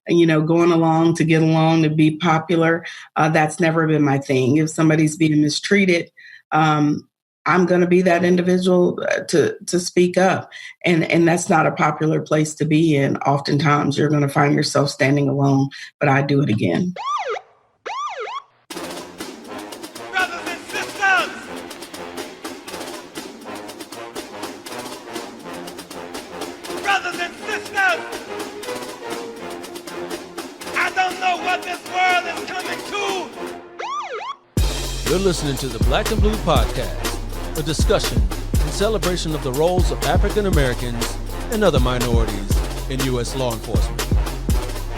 going along to get along, to be popular. That's never been my thing. If somebody's being mistreated, I'm going to be that individual to speak up. And that's not a popular place to be in. Oftentimes you're going to find yourself standing alone, but I do it again. Brothers and sisters, brothers and sisters, I don't know what this world is coming to. You're listening to the Black and Blue Podcast, a discussion and celebration of the roles of African Americans and other minorities in U.S. law enforcement.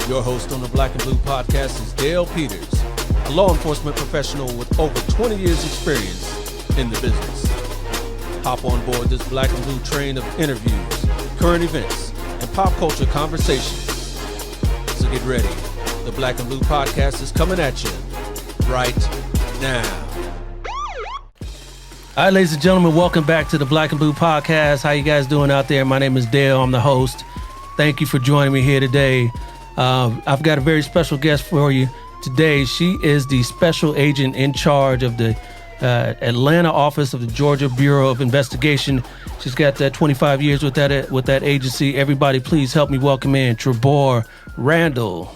Your host on the Black and Blue Podcast is Dale Peters, a law enforcement professional with over 20 years experience in the business. Hop on board this Black and Blue train of interviews, current events, and pop culture conversations. So get ready. The Black and Blue Podcast is coming at you right now. All right, ladies and gentlemen, welcome back to the Black and Blue Podcast. How you guys doing out there? My name is Dale. I'm the host. Thank you for joining me here today. I've got a very special guest for you today. She is the special agent in charge of the Atlanta office of the Georgia Bureau of Investigation. She's got 25 years with that agency. Everybody, please help me welcome in Trebor Randle.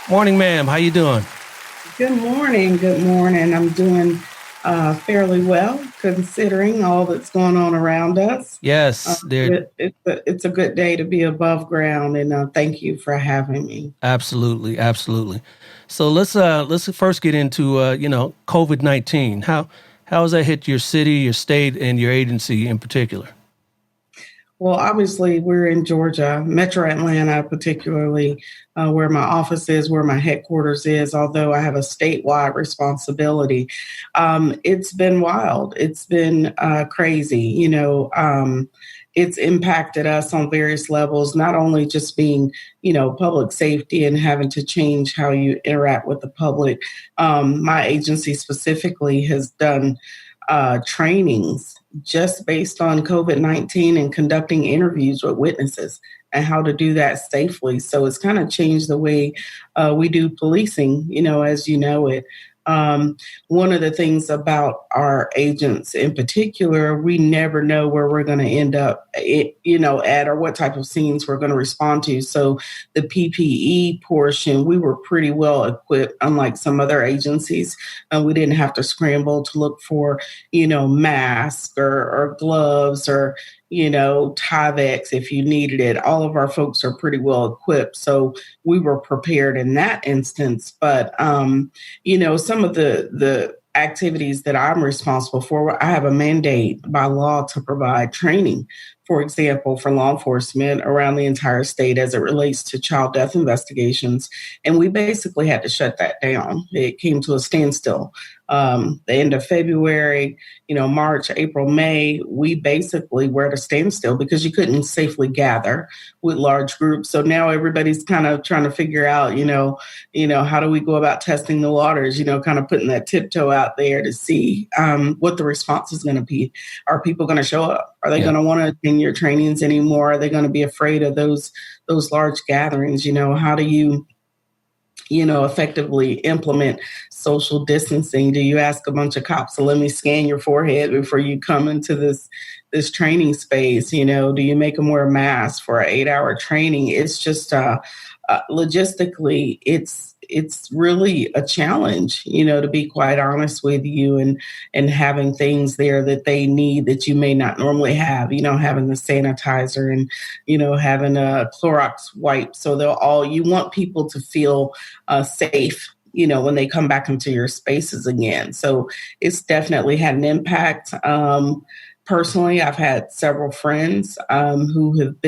Morning, ma'am. How you doing? Good morning. Good morning. I'm doing fairly well, considering all that's going on around us. Yes. It's a good day to be above ground, and thank you for having me. Absolutely. Absolutely. So let's first get into, COVID-19. How has that hit your city, your state, and your agency in particular? Well, obviously, we're in Georgia, Metro Atlanta, particularly where my office is, where my headquarters is, although I have a statewide responsibility. It's been wild. It's been crazy. It's impacted us on various levels, not only just being, public safety and having to change how you interact with the public. My agency specifically has done trainings just based on COVID-19 and conducting interviews with witnesses and how to do that safely. So it's kind of changed the way we do policing, as you know it. One of the things about our agents in particular, we never know where we're going to end up, at or what type of scenes we're going to respond to. So the PPE portion, we were pretty well equipped, unlike some other agencies. We didn't have to scramble to look for, masks or gloves or, Tyvek if you needed it. All of our folks are pretty well equipped. So we were prepared in that instance. But, some of the activities that I'm responsible for, I have a mandate by law to provide training, for example, for law enforcement around the entire state as it relates to child death investigations. And we basically had to shut that down. It came to a standstill. The end of February, March, April, May, we basically were at a standstill because you couldn't safely gather with large groups. So now everybody's kind of trying to figure out, how do we go about testing the waters, kind of putting that tiptoe out there to see what the response is going to be. Are people going to show up? Are they going to want to attend your trainings anymore? Are they going to be afraid of those large gatherings? How do you effectively implement social distancing? Do you ask a bunch of cops to let me scan your forehead before you come into this training space? Do you make them wear masks for an 8-hour training? It's just logistically, it's really a challenge, to be quite honest with you, and having things there that they need that you may not normally have, having the sanitizer and, having a Clorox wipe. So you want people to feel safe, when they come back into your spaces again. So it's definitely had an impact. Personally, I've had several friends who have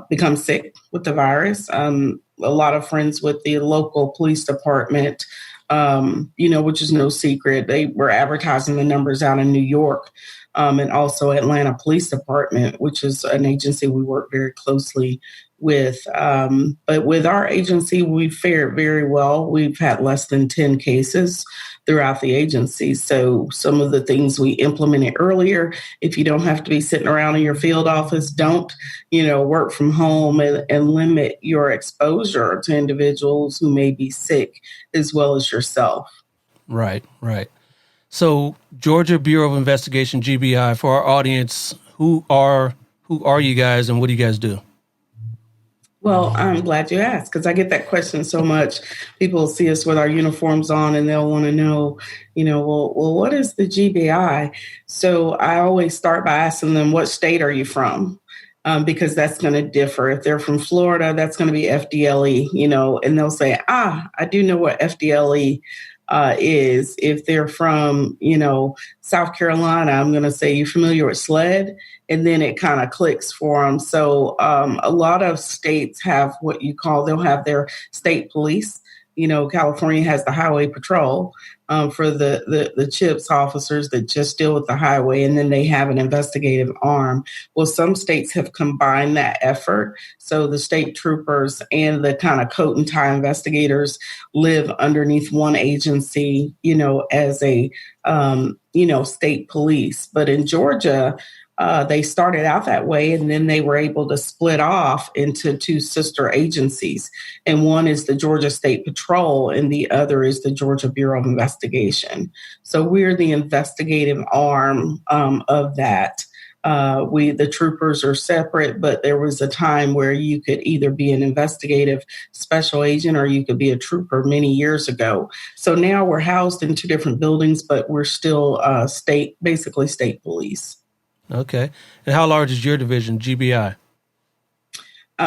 become sick with the virus. A lot of friends with the local police department, which is no secret. They were advertising the numbers out in New York and also Atlanta Police Department, which is an agency we work very closely with. But with our agency, we fared very well. We've had less than 10 cases throughout the agency. So some of the things we implemented earlier, if you don't have to be sitting around in your field office, don't, work from home and limit your exposure to individuals who may be sick as well as yourself. Right. So Georgia Bureau of Investigation, GBI, for our audience, who are you guys and what do you guys do? Well, I'm glad you asked because I get that question so much. People see us with our uniforms on and they'll want to know, well, what is the GBI? So I always start by asking them, what state are you from? Because that's going to differ. If they're from Florida, that's going to be FDLE, and they'll say, I do know what FDLE is. If they're from, South Carolina, I'm going to say, you familiar with SLED? And then it kind of clicks for them. So a lot of states have what they'll have their state police. California has the highway patrol for the CHIPS officers that just deal with the highway, and then they have an investigative arm. Well, some states have combined that effort. So the state troopers and the kind of coat and tie investigators live underneath one agency, as a, state police. But in Georgia, they started out that way, and then they were able to split off into two sister agencies. And one is the Georgia State Patrol, and the other is the Georgia Bureau of Investigation. So we're the investigative arm of that. The troopers are separate, but there was a time where you could either be an investigative special agent or you could be a trooper many years ago. So now we're housed in two different buildings, but we're still basically state police. Okay. And how large is your division, GBI?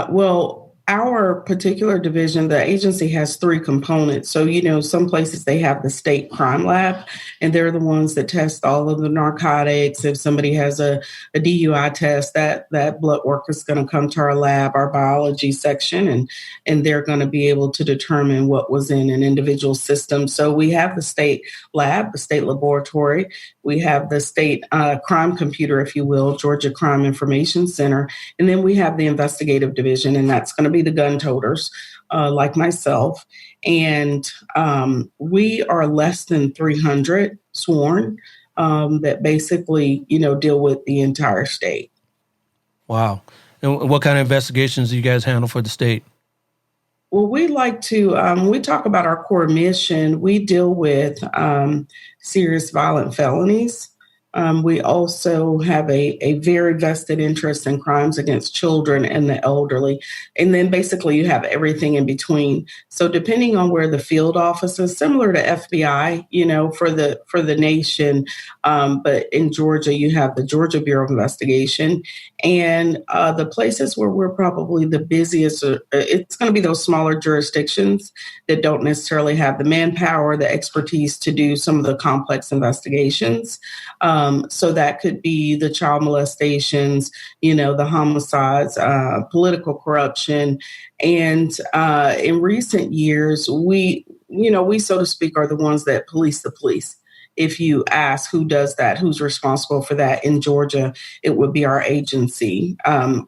Well, our particular division, the agency has three components. So, some places they have the state crime lab, and they're the ones that test all of the narcotics. If somebody has a DUI test, that blood work is going to come to our lab, our biology section, and they're going to be able to determine what was in an individual system. So we have the state lab, the state laboratory. We have the state crime computer, if you will, Georgia Crime Information Center. And then we have the investigative division, and that's going to be the gun toters like myself. And we are less than 300 sworn that basically, deal with the entire state. Wow. And what kind of investigations do you guys handle for the state? Well, we like to, we talk about our core mission. We deal with serious violent felonies. We also have a very vested interest in crimes against children and the elderly. And then basically you have everything in between. So depending on where the field office is, similar to FBI, for the nation. But in Georgia, you have the Georgia Bureau of Investigation. And the places where we're probably the busiest, it's going to be those smaller jurisdictions that don't necessarily have the manpower, the expertise to do some of the complex investigations. So that could be the child molestations, the homicides, political corruption. And in recent years, we, so to speak, are the ones that police the police. If you ask who does that, who's responsible for that in Georgia, it would be our agency.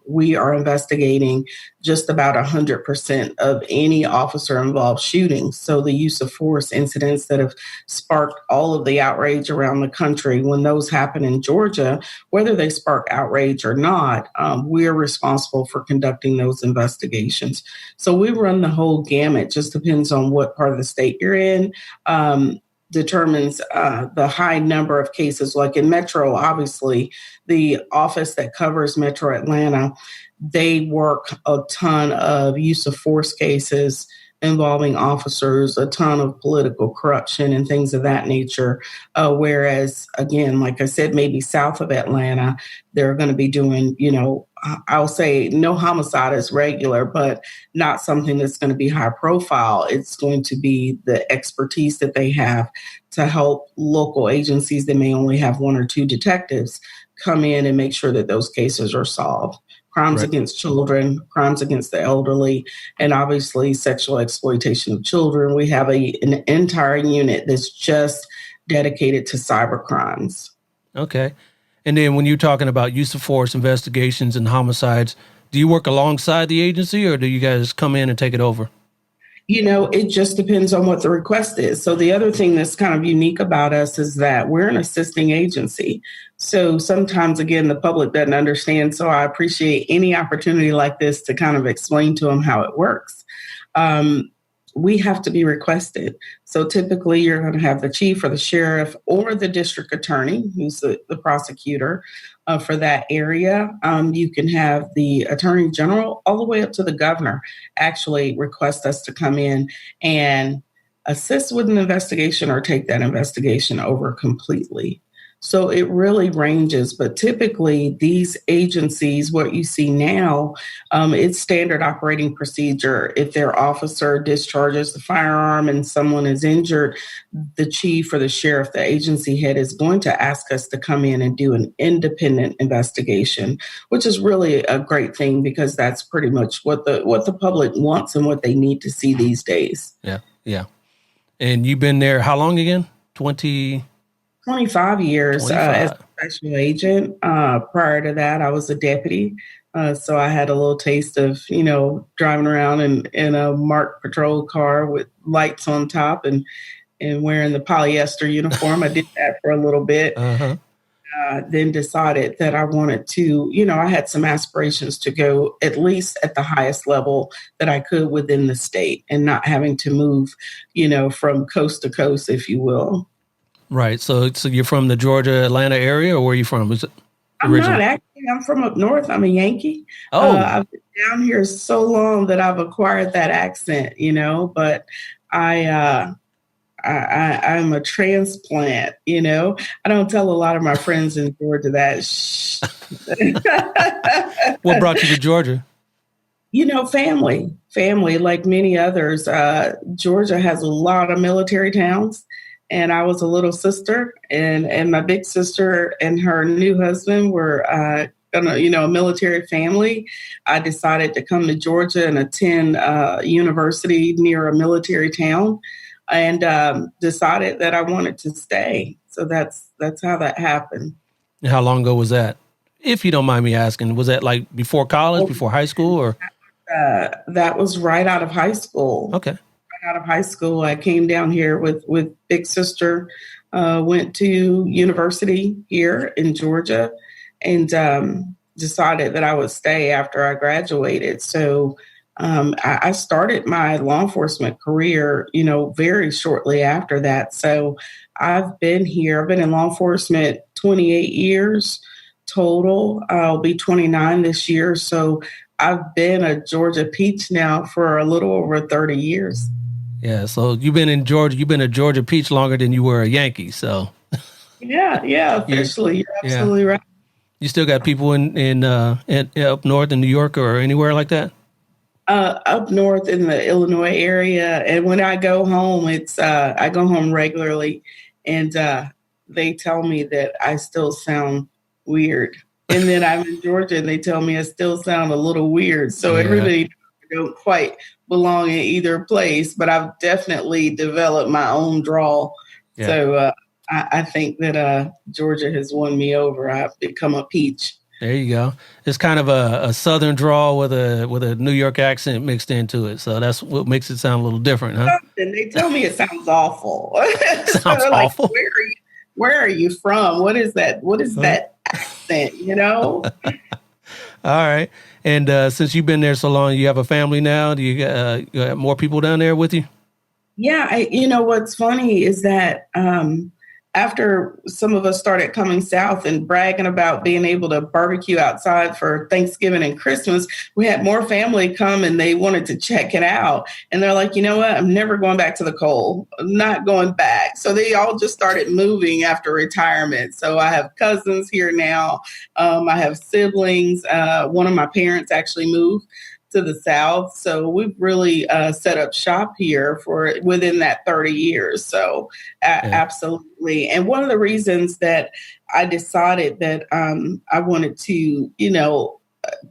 We are investigating just about 100% of any officer-involved shootings. So the use of force incidents that have sparked all of the outrage around the country, when those happen in Georgia, whether they spark outrage or not, we're responsible for conducting those investigations. So we run the whole gamut. Just depends on what part of the state you're in. Determines the high number of cases. Like in Metro, obviously, the office that covers Metro Atlanta, they work a ton of use of force cases involving officers, a ton of political corruption and things of that nature. Whereas, again, like I said, maybe south of Atlanta, they're going to be doing, I'll say no homicide is regular, but not something that's going to be high profile. It's going to be the expertise that they have to help local agencies that may only have one or two detectives come in and make sure that those cases are solved. Crimes against children, crimes against the elderly, and obviously sexual exploitation of children. We have an entire unit that's just dedicated to cyber crimes. Okay. And then when you're talking about use of force investigations and homicides, do you work alongside the agency or do you guys come in and take it over? It just depends on what the request is. So the other thing that's kind of unique about us is that we're an assisting agency. So sometimes, again, the public doesn't understand. So I appreciate any opportunity like this to kind of explain to them how it works. We have to be requested. So typically you're going to have the chief or the sheriff or the district attorney, who's the prosecutor for that area. You can have the attorney general all the way up to the governor actually request us to come in and assist with an investigation or take that investigation over completely. So it really ranges, but typically these agencies, what you see now, it's standard operating procedure. If their officer discharges the firearm and someone is injured, the chief or the sheriff, the agency head, is going to ask us to come in and do an independent investigation, which is really a great thing because that's pretty much what the public wants and what they need to see these days. Yeah. And you've been there how long again? 25 years as a special agent. Prior to that, I was a deputy. So I had a little taste of, driving around in a marked patrol car with lights on top and wearing the polyester uniform. I did that for a little bit. Then decided that I wanted to, I had some aspirations to go at least at the highest level that I could within the state and not having to move, from coast to coast, if you will. Right. So you're from the Georgia, Atlanta area, or where are you from? I'm not actually. I'm from up north. I'm a Yankee. Oh. I've been down here so long that I've acquired that accent, but I'm a transplant, I don't tell a lot of my friends in Georgia that. What brought you to Georgia? Family, like many others. Georgia has a lot of military towns. And I was a little sister, and my big sister and her new husband were, a military family. I decided to come to Georgia and attend university near a military town, and decided that I wanted to stay. So that's how that happened. And how long ago was that? If you don't mind me asking, was that like before college, before high school, or? That was right out of high school. Okay. Out of high school, I came down here with big sister, went to university here in Georgia, and decided that I would stay after I graduated. So I started my law enforcement career, very shortly after that. So I've been here. I've been in law enforcement 28 years total. I'll be 29 this year. So I've been a Georgia peach now for a little over 30 years. Yeah, so you've been in Georgia. You've been a Georgia peach longer than you were a Yankee. So, yeah, officially, you're absolutely right. You still got people in up north in New York or anywhere like that? Up north in the Illinois area, and when I go home, I go home regularly, and they tell me that I still sound weird. And then I'm in Georgia, and they tell me I still sound a little weird. So everybody don't quite belong in either place, but I've definitely developed my own drawl. Yeah. So I think that Georgia has won me over. I've become a peach. There you go. It's kind of a southern drawl with a New York accent mixed into it. So that's what makes it sound a little different, huh? And they tell me it sounds awful. Sounds awful. Like, where are you from? What is that? What is that accent? All right. And since you've been there so long, you have a family now. Do you got more people down there with you? Yeah. What's funny is that after some of us started coming south and bragging about being able to barbecue outside for Thanksgiving and Christmas, we had more family come and they wanted to check it out. And they're like, you know what? I'm never going back to the cold. I'm not going back. So they all just started moving after retirement. So I have cousins here now. I have siblings. One of my parents actually moved to the South. So we've really set up shop here for within that 30 years. So absolutely. And one of the reasons that I decided that I wanted to,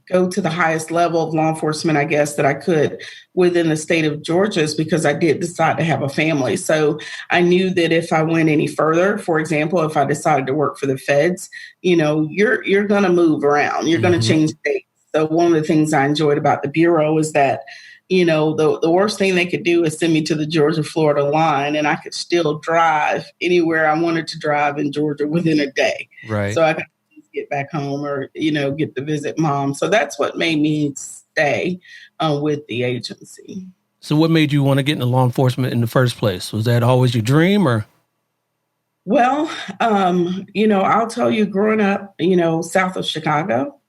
go to the highest level of law enforcement, I guess, that I could within the state of Georgia is because I did decide to have a family. So I knew that if I went any further, for example, if I decided to work for the feds, you're going to move around, you're going to change states. So one of the things I enjoyed about the Bureau is that, the worst thing they could do is send me to the Georgia-Florida line, and I could still drive anywhere I wanted to drive in Georgia within a day. Right. So I could get back home or, get to visit mom. So that's what made me stay with the agency. So what made you want to get into law enforcement in the first place? Was that always your dream or? Well, I'll tell you, growing up, south of Chicago,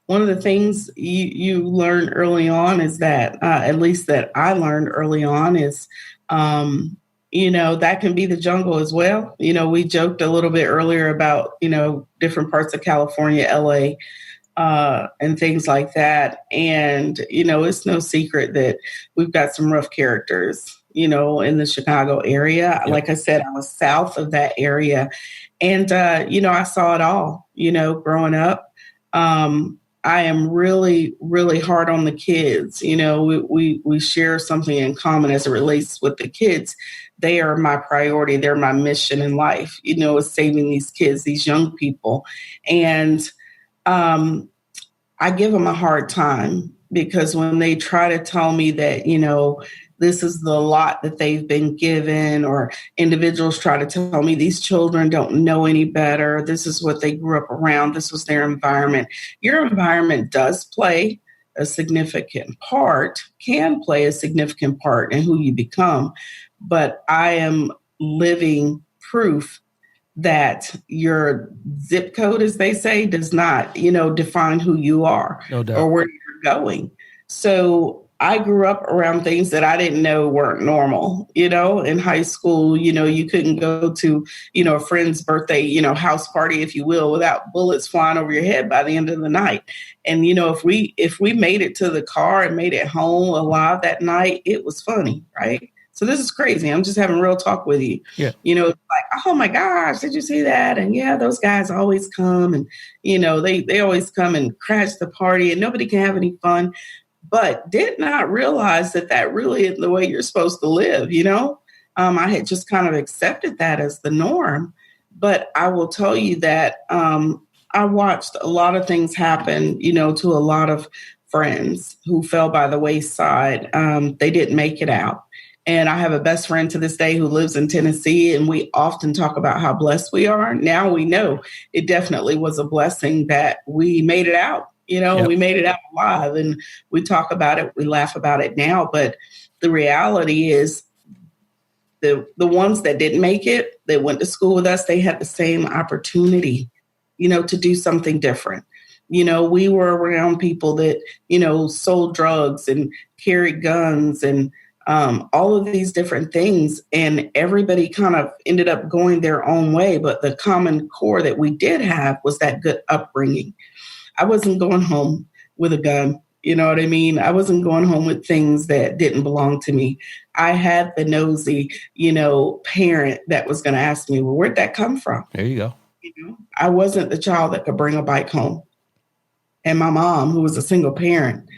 one of the things you learn early on is that, at least that I learned early on is, that can be the jungle as well. We joked a little bit earlier about, different parts of California, LA, and things like that. And, it's no secret that we've got some rough characters, in the Chicago area. Yep. Like I said, I was south of that area. And, I saw it all, growing up. I am really, really hard on the kids. We share something in common as it relates with the kids. They are my priority. They're my mission in life, is saving these kids, these young people. And I give them a hard time because when they try to tell me that, this is the lot that they've been given, or individuals try to tell me these children don't know any better. This is what they grew up around. This was their environment. Your environment does play a significant part, can play a significant part in who you become. But I am living proof that your zip code, as they say, does not, define who you are. No doubt. Or where you're going. So I grew up around things that I didn't know weren't normal. In high school, you couldn't go to, a friend's birthday, house party, if you will, without bullets flying over your head by the end of the night. And, if we made it to the car and made it home alive that night, it was funny, right? So this is crazy. I'm just having real talk with you. Yeah. It's like, oh my gosh, did you see that? And yeah, those guys always come and, they always come and crash the party and nobody can have any fun. But did not realize that really is the way you're supposed to live, I had just kind of accepted that as the norm. But I will tell you that I watched a lot of things happen, to a lot of friends who fell by the wayside. They didn't make it out. And I have a best friend to this day who lives in Tennessee, and we often talk about how blessed we are. Now we know it definitely was a blessing that we made it out. Yep. We made it out alive, and we talk about it. We laugh about it now. But the reality is the ones that didn't make it, that went to school with us, they had the same opportunity, to do something different. We were around people that, sold drugs and carried guns and all of these different things. And everybody kind of ended up going their own way. But the common core that we did have was that good upbringing. I wasn't going home with a gun. You know what I mean? I wasn't going home with things that didn't belong to me. I had the nosy, parent that was going to ask me, well, where'd that come from? There you go. I wasn't the child that could bring a bike home. And my mom, who was a single parent,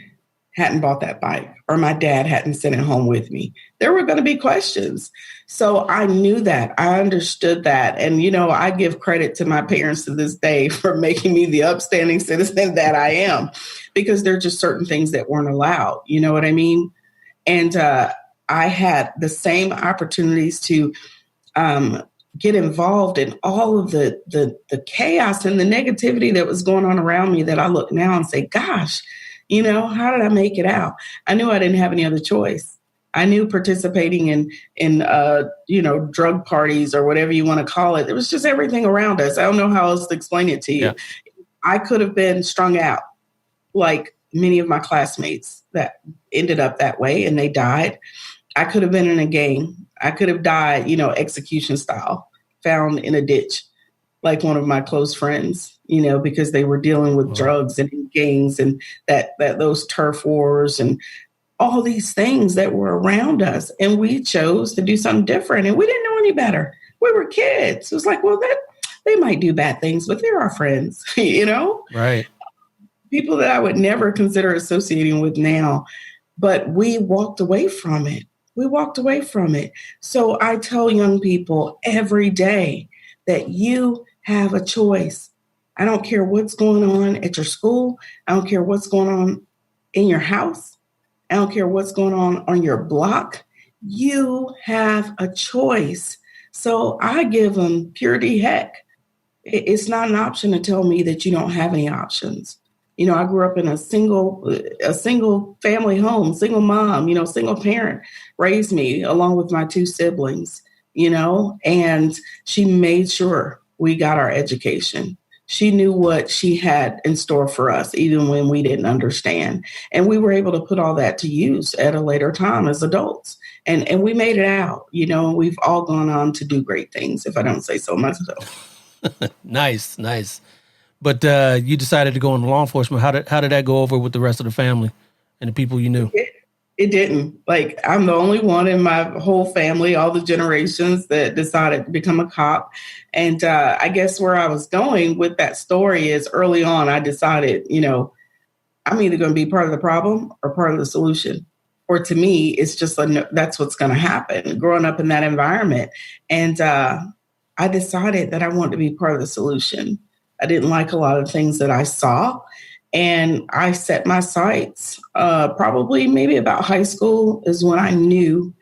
hadn't bought that bike, or my dad hadn't sent it home with me. There were going to be questions. So I knew that. I understood that. And, I give credit to my parents to this day for making me the upstanding citizen that I am, because there are just certain things that weren't allowed. You know what I mean? And I had the same opportunities to get involved in all of the chaos and the negativity that was going on around me, that I look now and say, gosh, how did I make it out? I knew I didn't have any other choice. I knew participating in drug parties or whatever you want to call it, there was just everything around us. I don't know how else to explain it to you. Yeah. I could have been strung out like many of my classmates that ended up that way, and they died. I could have been in a gang. I could have died, execution style, found in a ditch, like one of my close friends, because they were dealing with drugs and gangs and that those turf wars and all these things that were around us. And we chose to do something different, and we didn't know any better. We were kids. It was like, well, they might do bad things, but they're our friends, Right. people that I would never consider associating with now, but we walked away from it. We walked away from it. So I tell young people every day that you have a choice. I don't care what's going on at your school. I don't care what's going on in your house. I don't care what's going on your block. You have a choice. So I give them purity heck. It's not an option to tell me that you don't have any options. I grew up in a single family home, single mom, single parent raised me along with my two siblings, and she made sure we got our education. She knew what she had in store for us, even when we didn't understand. And we were able to put all that to use at a later time as adults. And we made it out, we've all gone on to do great things, if I don't say so myself. Nice. But you decided to go into law enforcement. How did that go over with the rest of the family and the people you knew? It didn't. Like, I'm the only one in my whole family, all the generations that decided to become a cop. And I guess where I was going with that story is early on, I decided, I'm either going to be part of the problem or part of the solution. Or to me, it's just that's what's going to happen growing up in that environment. And I decided that I wanted to be part of the solution. I didn't like a lot of things that I saw. And I set my sights probably maybe about high school is when I knew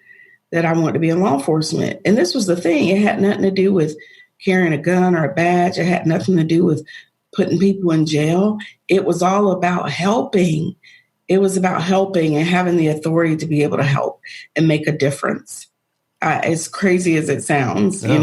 that I wanted to be in law enforcement. And this was the thing. It had nothing to do with carrying a gun or a badge. It had nothing to do with putting people in jail. It was all about helping. It was about helping and having the authority to be able to help and make a difference. As crazy as it sounds, You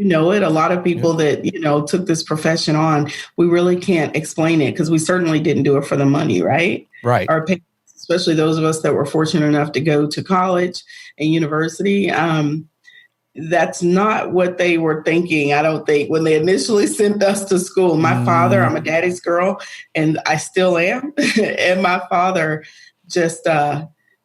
know it. A lot of people that, took this profession on, we really can't explain it because we certainly didn't do it for the money, right? Right. Our parents, especially those of us that were fortunate enough to go to college and university, that's not what they were thinking, I don't think, when they initially sent us to school. My father, I'm a daddy's girl, and I still am. And my father just...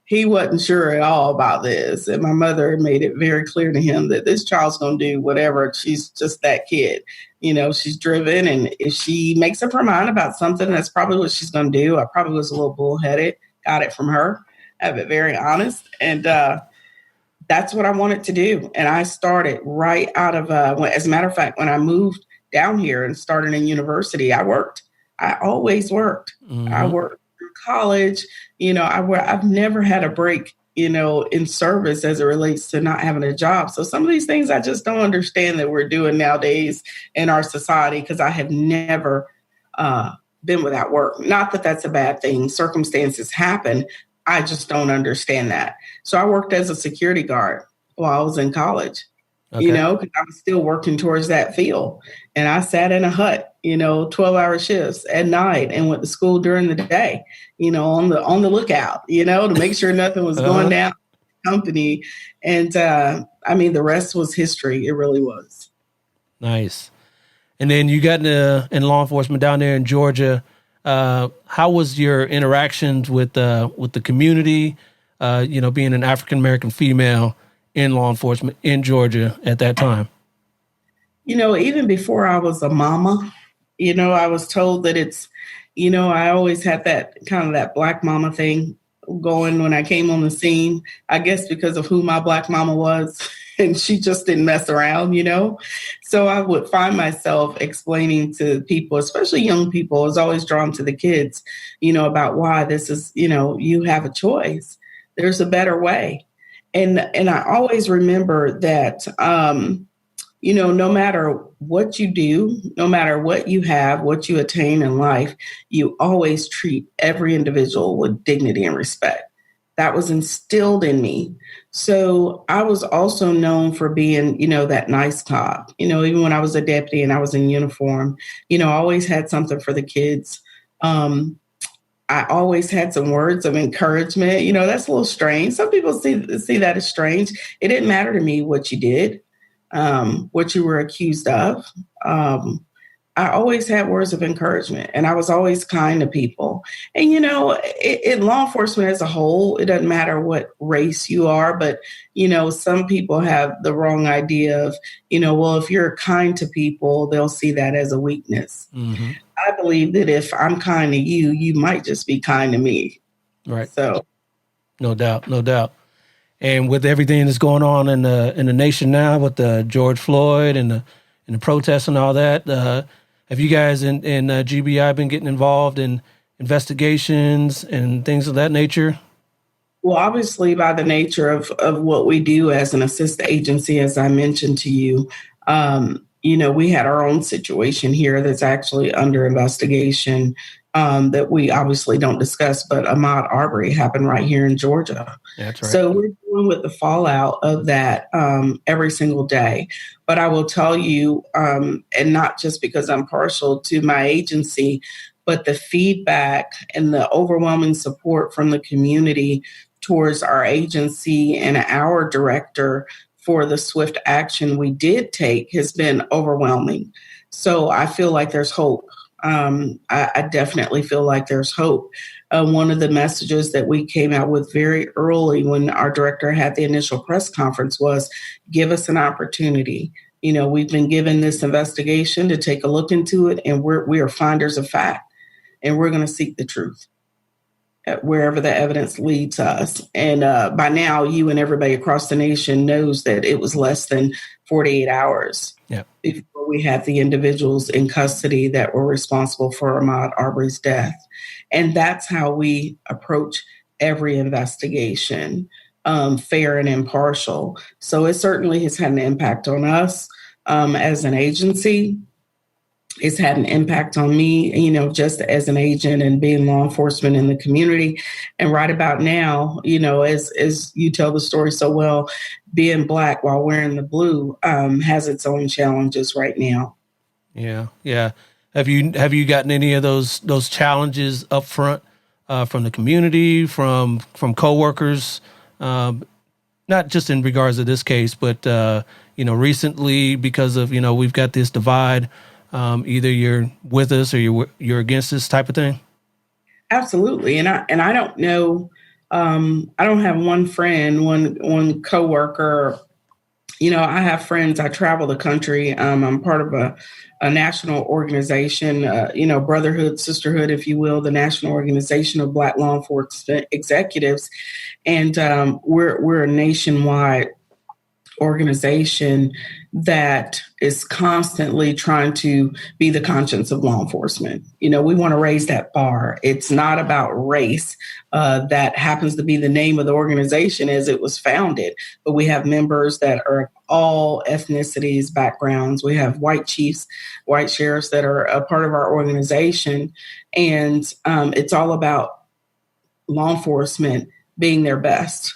he wasn't sure at all about this. And my mother made it very clear to him that this child's going to do whatever. She's just that kid. She's driven. And if she makes up her mind about something, that's probably what she's going to do. I probably was a little bullheaded, got it from her. I have it very honest. And that's what I wanted to do. And I started right out of, as a matter of fact, when I moved down here and started in university, I worked. I always worked. Mm-hmm. I worked through college. I've never had a break, in service as it relates to not having a job. So some of these things I just don't understand that we're doing nowadays in our society because I have never been without work. Not that that's a bad thing. Circumstances happen. I just don't understand that. So I worked as a security guard while I was in college. Okay. Because I was still working towards that field. And I sat in a hut, 12-hour shifts at night and went to school during the day, on the lookout, to make sure nothing was going down in the company. And the rest was history. It really was. Nice. And then you got in law enforcement down there in Georgia. How was your interactions with the community, being an African-American female in law enforcement in Georgia at that time? Even before I was a mama, I was told that it's, I always had that kind of that black mama thing going when I came on the scene, I guess because of who my black mama was. And she just didn't mess around, So I would find myself explaining to people, especially young people, I was always drawn to the kids, about why this is, you have a choice. There's a better way. And I always remember that, no matter what you do, no matter what you have, what you attain in life, you always treat every individual with dignity and respect. That was instilled in me. So I was also known for being, that nice cop, even when I was a deputy and I was in uniform, I always had something for the kids. I always had some words of encouragement. That's a little strange. Some people see that as strange. It didn't matter to me what you did, what you were accused of. I always had words of encouragement, and I was always kind to people. And, in law enforcement as a whole, it doesn't matter what race you are, but, some people have the wrong idea of, well, if you're kind to people, they'll see that as a weakness. Mm-hmm. I believe that if I'm kind to you, you might just be kind to me. Right. So. No doubt. No doubt. And with everything that's going on in the nation now with the George Floyd and the protests and all that, have you guys in GBI been getting involved in investigations and things of that nature? Well, obviously, by the nature of what we do as an assist agency, as I mentioned to you, we had our own situation here that's actually under investigation that we obviously don't discuss, but Ahmaud Arbery happened right here in Georgia. That's right. So we're dealing with the fallout of that every single day. But I will tell you, and not just because I'm partial to my agency, but the feedback and the overwhelming support from the community towards our agency and our director for the swift action we did take has been overwhelming. So I feel like there's hope. I definitely feel like there's hope. One of the messages that we came out with very early when our director had the initial press conference was, give us an opportunity. We've been given this investigation to take a look into it, and we are finders of fact, and we're going to seek the truth wherever the evidence leads us. And by now, you and everybody across the nation knows that it was less than 48 hours before we had the individuals in custody that were responsible for Ahmaud Arbery's death. And that's how we approach every investigation, fair and impartial. So it certainly has had an impact on us as an agency. It's had an impact on me, just as an agent and being law enforcement in the community. And right about now, as you tell the story so well, being Black while wearing the blue has its own challenges right now. Yeah. Yeah. Have you gotten any of those challenges up front from the community, from coworkers, not just in regards to this case, but, recently because of, we've got this divide. Either you're with us or you're against this type of thing? Absolutely. And I don't know, I don't have one friend, one coworker. I have friends. I travel the country. I'm part of a national organization, brotherhood, sisterhood, if you will, the National Organization of Black Law Enforcement Executives. And we're a nationwide organization that is constantly trying to be the conscience of law enforcement. We want to raise that bar. It's not about race. That happens to be the name of the organization as it was founded. But we have members that are all ethnicities, backgrounds. We have white chiefs, white sheriffs that are a part of our organization. And it's all about law enforcement being their best.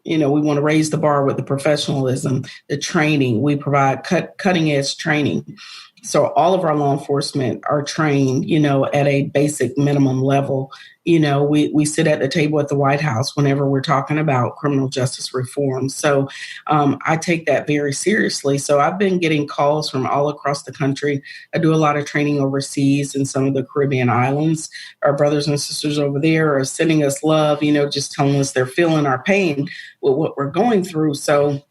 We want to raise the bar with the professionalism, the training. We provide cutting edge training. So all of our law enforcement are trained, at a basic minimum level. We sit at the table at the White House whenever we're talking about criminal justice reform. So I take that very seriously. So I've been getting calls from all across the country. I do a lot of training overseas in some of the Caribbean islands. Our brothers and sisters over there are sending us love, just telling us they're feeling our pain with what we're going through. So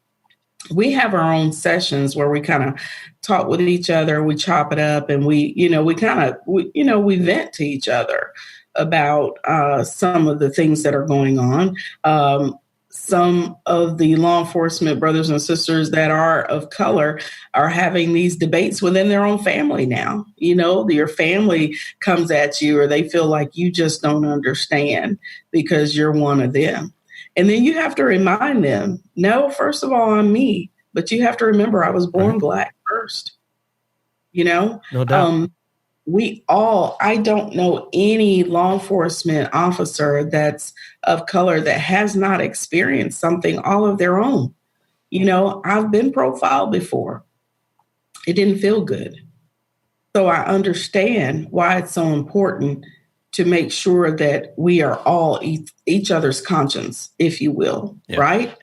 we have our own sessions where we kind of talk with each other, we chop it up, and we vent to each other about some of the things that are going on. Some of the law enforcement brothers and sisters that are of color are having these debates within their own family now. Your family comes at you, or they feel like you just don't understand because you're one of them. And then you have to remind them, no, first of all, I'm me. But you have to remember I was born Black first. No doubt. I don't know any law enforcement officer that's of color that has not experienced something all of their own. I've been profiled before. It didn't feel good. So I understand why it's so important to make sure that we are all each other's conscience, if you will, right?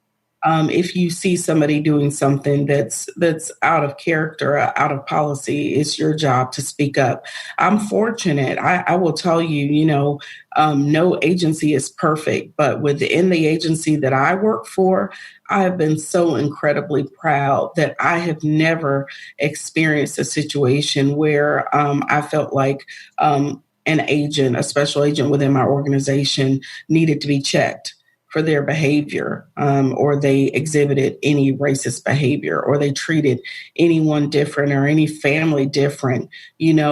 If you see somebody doing something that's out of character, out of policy, it's your job to speak up. I'm fortunate. I will tell you, no agency is perfect, but within the agency that I work for, I have been so incredibly proud that I have never experienced a situation where I felt like a special agent within my organization needed to be checked for their behavior, or they exhibited any racist behavior, or they treated anyone different or any family different. You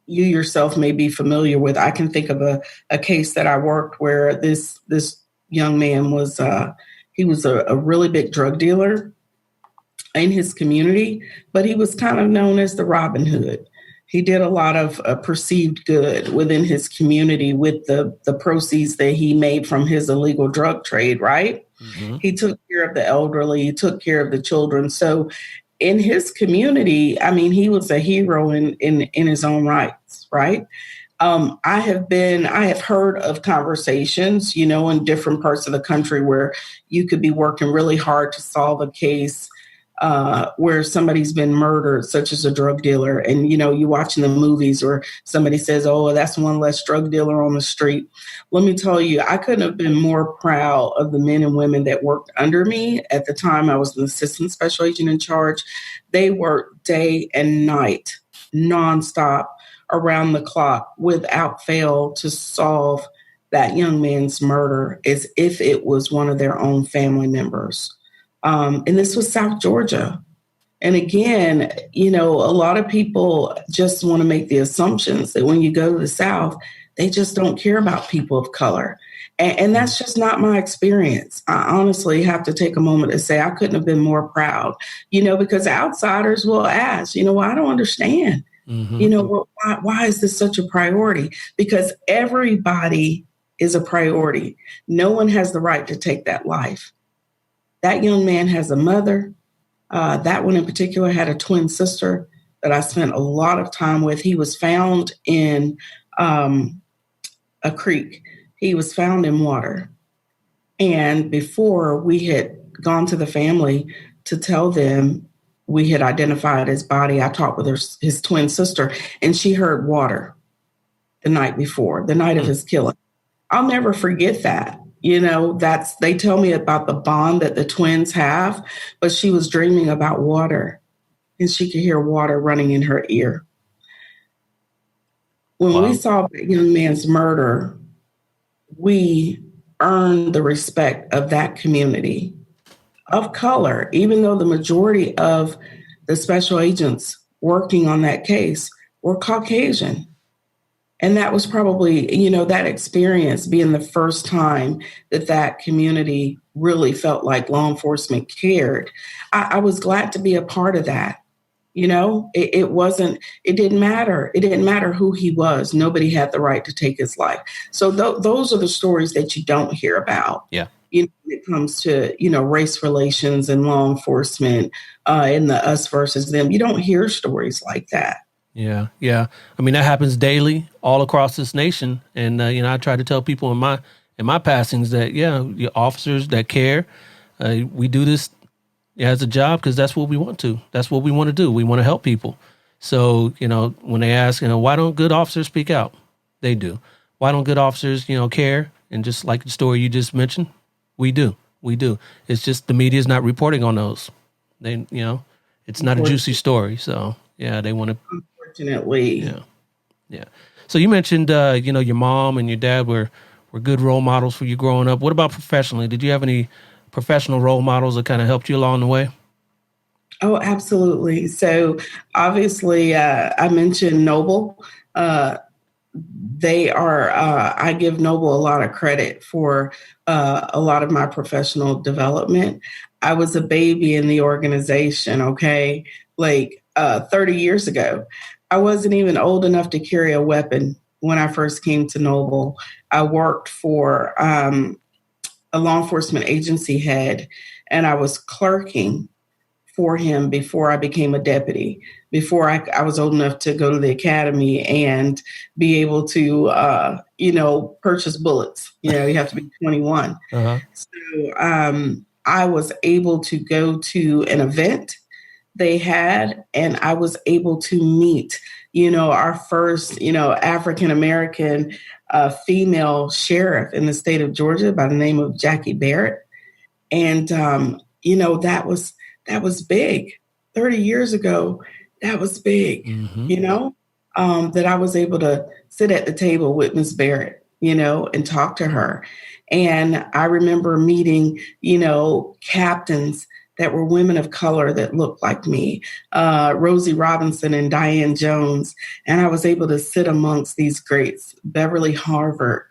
yourself may be familiar with. I can think of a case that I worked where this young man was he was a really big drug dealer in his community, but he was kind of known as the Robin Hood. He did a lot of perceived good within his community with the proceeds that he made from his illegal drug trade, right? Mm-hmm. He took care of the elderly, he took care of the children. So in his community, I mean, he was a hero in his own rights, right? I have heard of conversations, in different parts of the country where you could be working really hard to solve a case where somebody's been murdered, such as a drug dealer. And, you watching the movies or somebody says, oh, that's one less drug dealer on the street. Let me tell you, I couldn't have been more proud of the men and women that worked under me. At the time, I was an assistant special agent in charge. They worked day and night, nonstop, around the clock, without fail, to solve that young man's murder as if it was one of their own family members. And this was South Georgia. And again, a lot of people just want to make the assumptions that when you go to the South, they just don't care about people of color. And that's just not my experience. I honestly have to take a moment to say I couldn't have been more proud, because outsiders will ask, well, I don't understand. Mm-hmm. Why is this such a priority? Because everybody is a priority. No one has the right to take that life. That young man has a mother. That one in particular had a twin sister that I spent a lot of time with. He was found in a creek. He was found in water. And before we had gone to the family to tell them we had identified his body, I talked with his twin sister, and she heard water the night before, the night of his killing. I'll never forget that. They tell me about the bond that the twins have, but she was dreaming about water and she could hear water running in her ear. When we saw that young man's murder, we earned the respect of that community of color, even though the majority of the special agents working on that case were Caucasian. And that was probably, that experience being the first time that community really felt like law enforcement cared. I was glad to be a part of that. It didn't matter. It didn't matter who he was. Nobody had the right to take his life. So those are the stories that you don't hear about. Yeah. When it comes to, race relations and law enforcement and the us versus them. You don't hear stories like that. Yeah. Yeah. I mean, that happens daily all across this nation. And, I try to tell people in my passings that, the officers that care, we do this as a job because that's what we want to. That's what we want to do. We want to help people. So, when they ask, why don't good officers speak out? They do. Why don't good officers, care? And just like the story you just mentioned, we do. We do. It's just the media is not reporting on those. They, it's not a juicy story. So, yeah, they want to. Unfortunately. Yeah. So you mentioned, your mom and your dad were good role models for you growing up. What about professionally? Did you have any professional role models that kind of helped you along the way? Oh, absolutely. So obviously, I mentioned Noble. They are, I give Noble a lot of credit for a lot of my professional development. I was a baby in the organization, okay? 30 years ago. I wasn't even old enough to carry a weapon when I first came to Noble. I worked for a law enforcement agency head, and I was clerking for him before I became a deputy, before I was old enough to go to the academy and be able to, purchase bullets. You have to be 21. Uh-huh. So I was able to go to an event they had, and I was able to meet, our first, African-American female sheriff in the state of Georgia by the name of Jackie Barrett. And, that was big. 30 years ago, that was big, that I was able to sit at the table with Miss Barrett, and talk to her. And I remember meeting, captains that were women of color that looked like me, Rosie Robinson and Diane Jones. And I was able to sit amongst these greats. Beverly Harvard,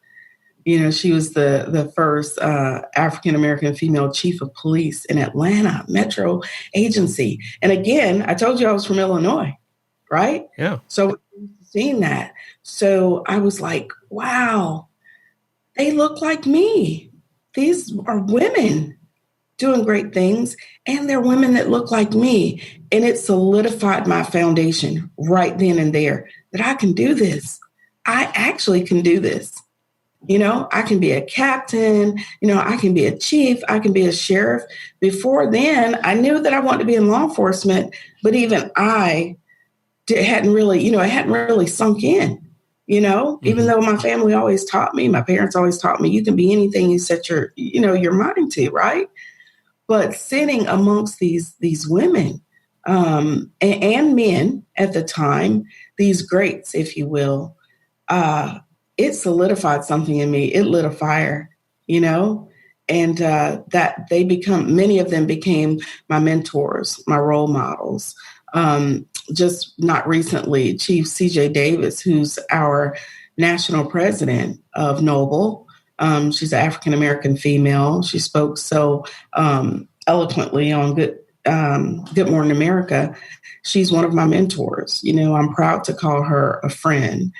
she was the first African-American female chief of police in Atlanta Metro Agency. And again, I told you I was from Illinois, right? Yeah. So seeing that. So I was like, wow, they look like me. These are women doing great things, and they're women that look like me. And it solidified my foundation right then and there that I can do this. I actually can do this. I can be a captain, I can be a chief, I can be a sheriff. Before then, I knew that I wanted to be in law enforcement, but even I hadn't really sunk in, even though my family always taught me, my parents always taught me, you can be anything you set your mind to, right? But sitting amongst these women and men at the time, these greats, if you will, it solidified something in me. It lit a fire, and that many of them became my mentors, my role models. Just not recently, Chief C.J. Davis, who's our national president of Noble. She's an African-American female. She spoke so eloquently on Good Morning America. She's one of my mentors. I'm proud to call her a friend.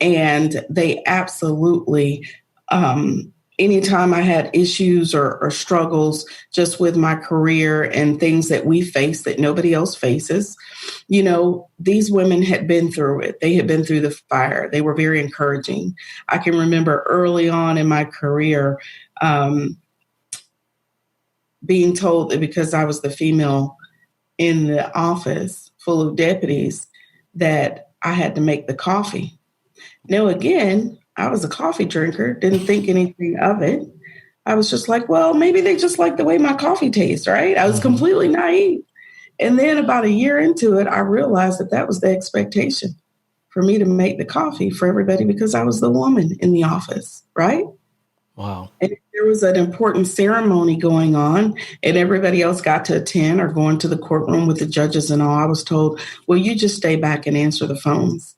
And they absolutely, anytime I had issues or struggles just with my career and things that we face that nobody else faces, these women had been through it. They had been through the fire. They were very encouraging. I can remember early on in my career being told that because I was the female in the office full of deputies that I had to make the coffee. Now, again, I was a coffee drinker, didn't think anything of it. I was just like, well, maybe they just like the way my coffee tastes, right? I was completely naive. And then about a year into it, I realized that was the expectation for me to make the coffee for everybody because I was the woman in the office, right? Wow. And if there was an important ceremony going on and everybody else got to attend or go into the courtroom with the judges and all, I was told, well, you just stay back and answer the phones.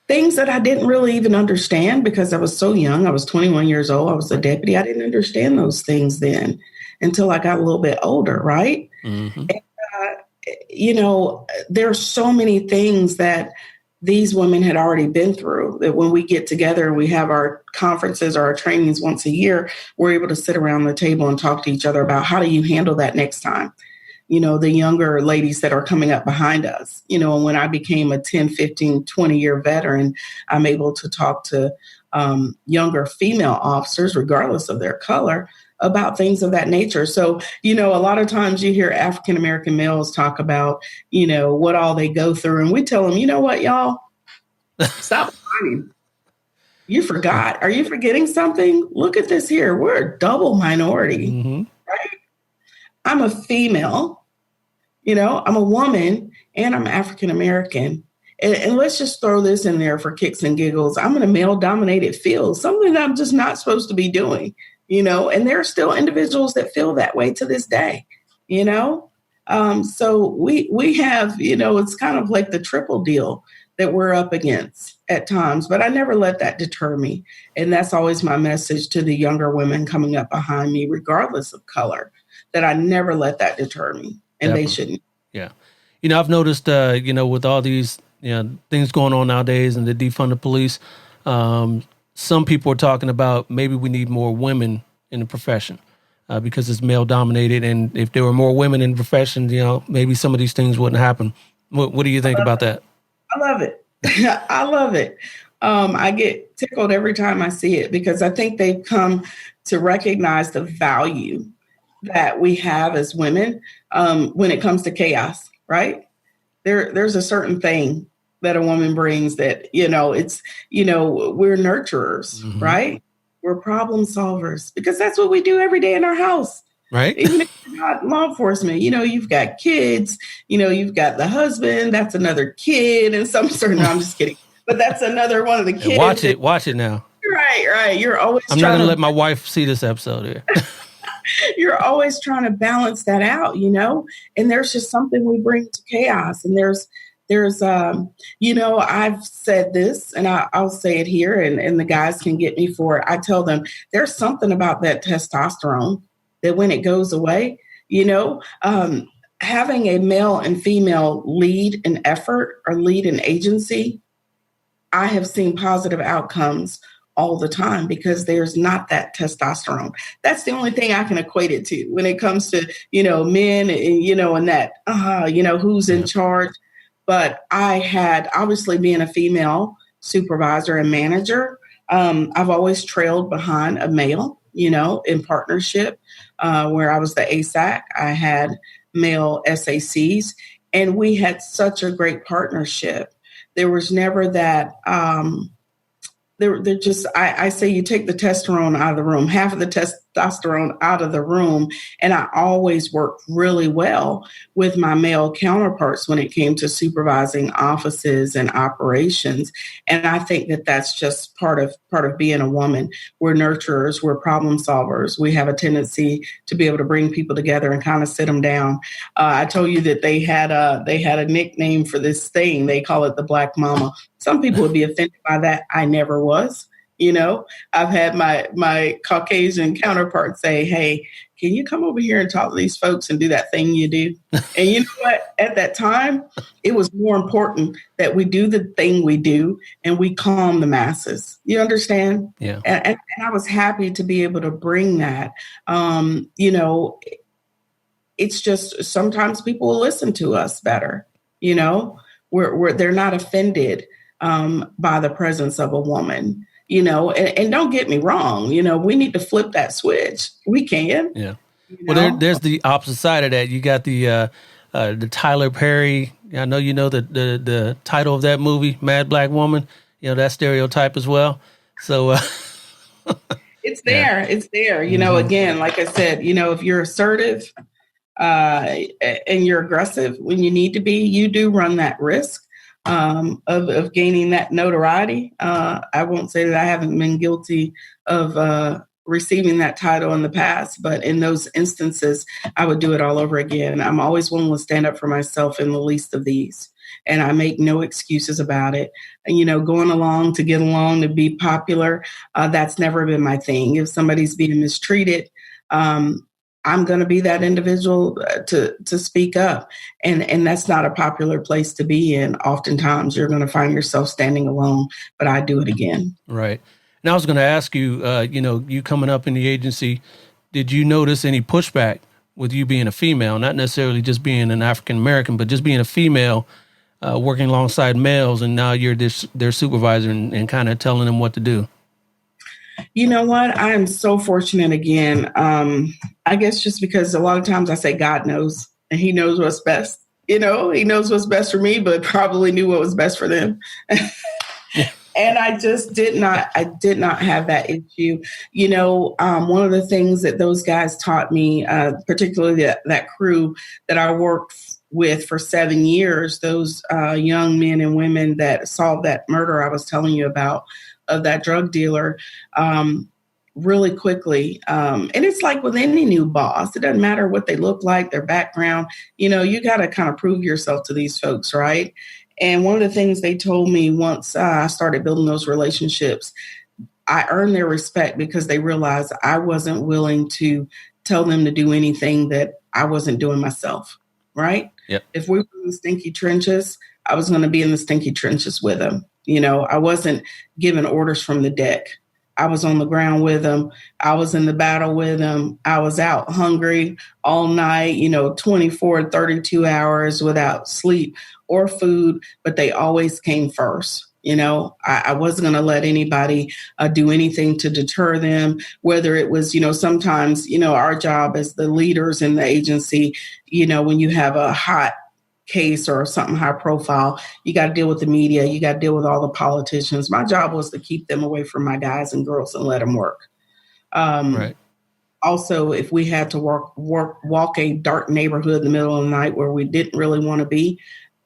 Things that I didn't really even understand because I was so young. I was 21 years old. I was a deputy. I didn't understand those things then until I got a little bit older, right? Mm-hmm. And, there's so many things that these women had already been through that when we get together and we have our conferences or our trainings once a year, we're able to sit around the table and talk to each other about how do you handle that next time? The younger ladies that are coming up behind us, and when I became a 10, 15, 20-year veteran, I'm able to talk to younger female officers, regardless of their color, about things of that nature. So, a lot of times you hear African-American males talk about, what all they go through. And we tell them, you know what, y'all, stop whining. You forgot. Are you forgetting something? Look at this here. We're a double minority, right? I'm a female, I'm a woman, and I'm African-American. And let's just throw this in there for kicks and giggles. I'm in a male-dominated field, something that I'm just not supposed to be doing, and there are still individuals that feel that way to this day, So we have, it's kind of like the triple deal that we're up against at times, but I never let that deter me. And that's always my message to the younger women coming up behind me, regardless of color, that I never let that deter me, and Definitely. They shouldn't. Yeah. I've noticed, with all these, things going on nowadays and the defund the police, some people are talking about maybe we need more women in the profession. because it's male dominated. And if there were more women in the profession, maybe some of these things wouldn't happen. What do you think about that? I love it. I love it. I get tickled every time I see it because I think they've come to recognize the value that we have as women when it comes to chaos, right? There's a certain thing that a woman brings that, we're nurturers, Mm-hmm. right? We're problem solvers because that's what we do every day in our house. Right. Even if you're not law enforcement, you've got kids, you've got the husband, that's another kid and some sort of, no, I'm just kidding. But that's another one of the kids. Watch it now. Right. You're always I'm not going to let my wife see this episode here. You're always trying to balance that out, and there's just something we bring to chaos. And there's I've said this and I'll say it here and the guys can get me for it. I tell them there's something about that testosterone that when it goes away, having a male and female lead an effort or lead an agency, I have seen positive outcomes all the time because there's not that testosterone. That's the only thing I can equate it to when it comes to, men and, and that, who's in charge. But I had, obviously being a female supervisor and manager, I've always trailed behind a male, in partnership, where I was the ASAC. I had male SACs, and we had such a great partnership. There was never that, I say you take the testosterone out of the room, half of the testosterone out of the room. And I always worked really well with my male counterparts when it came to supervising offices and operations. And I think that that's just part of being a woman. We're nurturers, we're problem solvers. We have a tendency to be able to bring people together and kind of sit them down. I told you that they had a nickname for this thing. They call it the Black Mama. Some people would be offended by that. I never was. I've had my Caucasian counterparts say, hey, can you come over here and talk to these folks and do that thing you do? And you know what? At that time, it was more important that we do the thing we do and we calm the masses. You understand? Yeah. And I was happy to be able to bring that. It's just sometimes people will listen to us better. They're not offended by the presence of a woman. And don't get me wrong, we need to flip that switch. We can. Yeah. Well, there's the opposite side of that. You got the Tyler Perry. I know the title of that movie, Mad Black Woman. That stereotype as well. So it's there. Yeah. It's there. Again, like I said, if you're assertive and you're aggressive when you need to be, you do run that risk. Of gaining that notoriety. I won't say that I haven't been guilty of receiving that title in the past, but in those instances, I would do it all over again. I'm always willing to stand up for myself in the least of these, and I make no excuses about it. And, going along to get along, to be popular, that's never been my thing. If somebody's being mistreated, I'm going to be that individual to speak up. And that's not a popular place to be in. Oftentimes you're going to find yourself standing alone, but I do it again. Right. And I was going to ask you, you coming up in the agency, did you notice any pushback with you being a female, not necessarily just being an African-American, but just being a female working alongside males, and now you're their supervisor and kind of telling them what to do? You know what? I am so fortunate again. I guess just because a lot of times I say God knows and he knows what's best. He knows what's best for me, but probably knew what was best for them. And I just did not have that issue. One of the things that those guys taught me, particularly that crew that I worked with for 7 years, those young men and women that solved that murder I was telling you about, of that drug dealer, really quickly. And it's like with any new boss, it doesn't matter what they look like, their background, you got to kind of prove yourself to these folks, right? And one of the things they told me once I started building those relationships, I earned their respect because they realized I wasn't willing to tell them to do anything that I wasn't doing myself, right? Yep. If we were in the stinky trenches, I was going to be in the stinky trenches with them. I wasn't giving orders from the deck. I was on the ground with them. I was in the battle with them. I was out hungry all night, 24, 32 hours without sleep or food, but they always came first. I wasn't going to let anybody do anything to deter them, whether it was, sometimes, our job as the leaders in the agency, when you have a hot case or something high profile, you got to deal with the media, you got to deal with all the politicians. My job was to keep them away from my guys and girls and let them work. Right. Also, if we had to walk a dark neighborhood in the middle of the night where we didn't really want to be,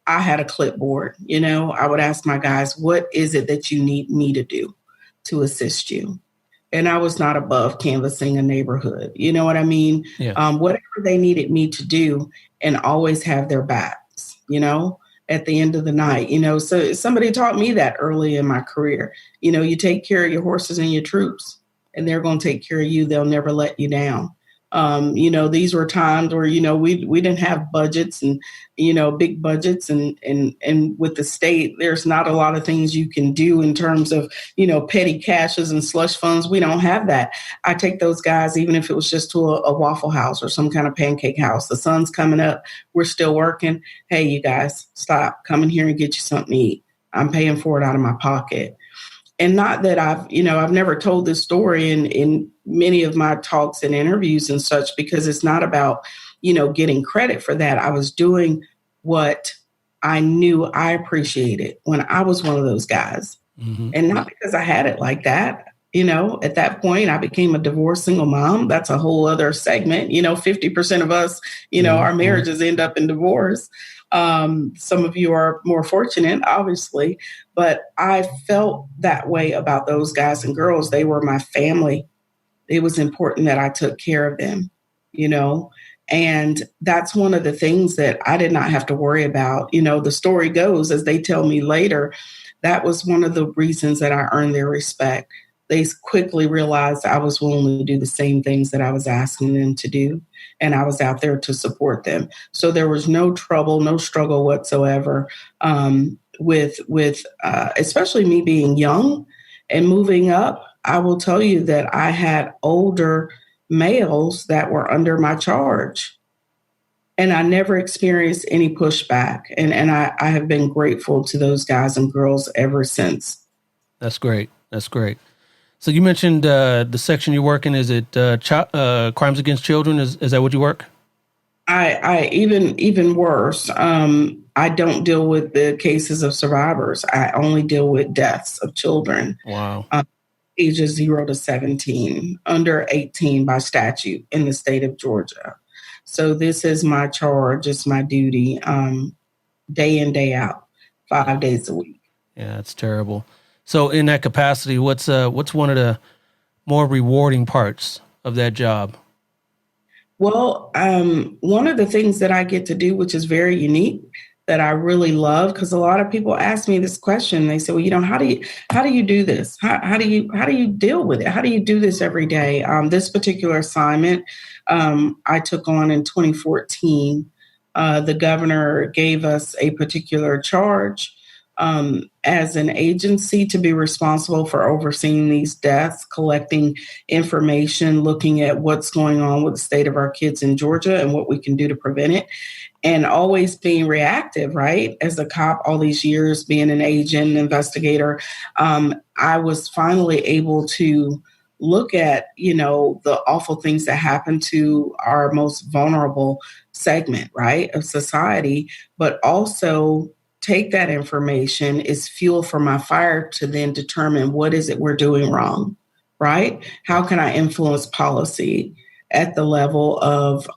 I had a clipboard. I would ask my guys, what is it that you need me to do to assist you? And I was not above canvassing a neighborhood. You know what I mean? Yeah. Whatever they needed me to do, and always have their backs, at the end of the night. So somebody taught me that early in my career. You take care of your horses and your troops, and they're going to take care of you. They'll never let you down. These were times where, we didn't have budgets and, big budgets and with the state, there's not a lot of things you can do in terms of, petty caches and slush funds. We don't have that. I take those guys, even if it was just to a Waffle House or some kind of pancake house. The sun's coming up. We're still working. Hey, you guys, stop. Come in here and get you something to eat. I'm paying for it out of my pocket. And not that I've never told this story in many of my talks and interviews and such, because it's not about, getting credit for that. I was doing what I knew I appreciated when I was one of those guys. Mm-hmm. And not because I had it like that. At that point, I became a divorced single mom. That's a whole other segment. 50% of us, our marriages end up in divorce. Some of you are more fortunate, obviously, but I felt that way about those guys and girls. They were my family. It was important that I took care of them, and that's one of the things that I did not have to worry about. The story goes, as they tell me later, that was one of the reasons that I earned their respect. They quickly realized I was willing to do the same things that I was asking them to do. And I was out there to support them. So there was no trouble, no struggle whatsoever with especially me being young and moving up. I will tell you that I had older males that were under my charge. And I never experienced any pushback. And I have been grateful to those guys and girls ever since. That's great. That's great. So you mentioned the section you work in. Is it crimes against children? Is that what you work? I even worse. I don't deal with the cases of survivors. I only deal with deaths of children. Wow. Ages 0 to 17, under 18 by statute in the state of Georgia. So this is my charge. It's my duty, day in, day out, 5 days a week. Yeah, it's terrible. So in that capacity, what's one of the more rewarding parts of that job? Well, one of the things that I get to do, which is very unique, that I really love, because a lot of people ask me this question. They say, well, how do you do this? How do you deal with it? How do you do this every day? This particular assignment I took on in 2014. The governor gave us a particular charge as an agency to be responsible for overseeing these deaths, collecting information, looking at what's going on with the state of our kids in Georgia and what we can do to prevent it, and always being reactive, right? As a cop, all these years being an agent, investigator, I was finally able to look at, the awful things that happen to our most vulnerable segment, right, of society, but also take that information as fuel for my fire to then determine what is it we're doing wrong, right? How can I influence policy at the level of,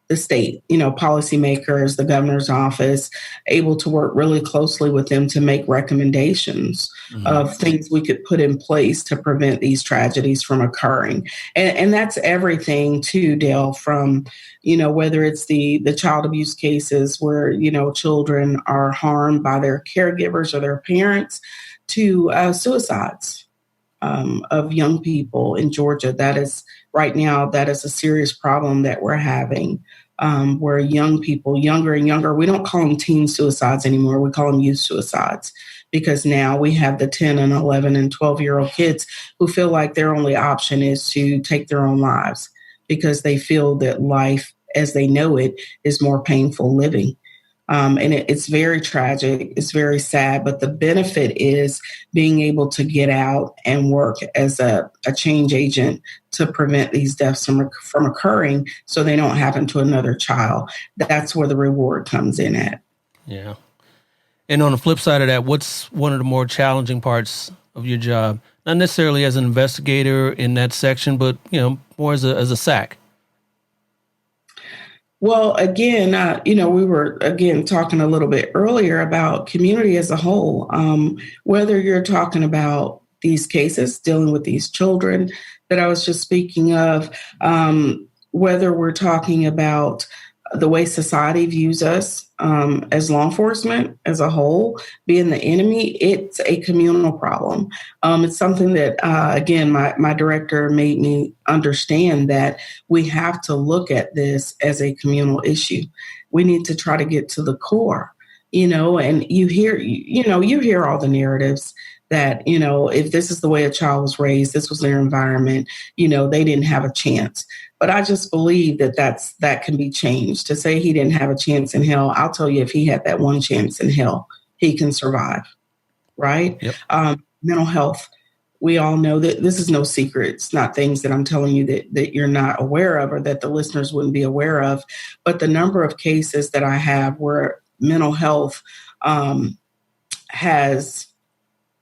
the state, policymakers, the governor's office, able to work really closely with them to make recommendations of things we could put in place to prevent these tragedies from occurring. And that's everything too, Dale, from, whether it's the child abuse cases where, children are harmed by their caregivers or their parents, to suicides of young people in Georgia. Right now, that is a serious problem that we're having, where young people, younger and younger, we don't call them teen suicides anymore. We call them youth suicides. because now we have the 10 and 11 and 12-year-old kids who feel like their only option is to take their own lives because they feel that life as they know it is more painful living. And it's very tragic. It's very sad. But the benefit is being able to get out and work as a change agent to prevent these deaths from occurring so they don't happen to another child. That's where the reward comes in at. Yeah. And on the flip side of that, what's one of the more challenging parts of your job? Not necessarily as an investigator in that section, but, more as a SAC. Well, again, we were, talking a little bit earlier about community as a whole, whether you're talking about these cases, dealing with these children that I was just speaking of, whether we're talking about the way society views us as law enforcement as a whole, being the enemy, it's a communal problem. It's something that, again, my director made me understand that we have to look at this as a communal issue. We need to try to get to the core, and you hear all the narratives that, if this is the way a child was raised, this was their environment, they didn't have a chance. But I just believe that can be changed. To say he didn't have a chance in hell, I'll tell you, if he had that one chance in hell, he can survive, right? Yep. Mental health, we all know that this is no secret. It's not things that I'm telling you that you're not aware of or that the listeners wouldn't be aware of. But the number of cases that I have where mental health has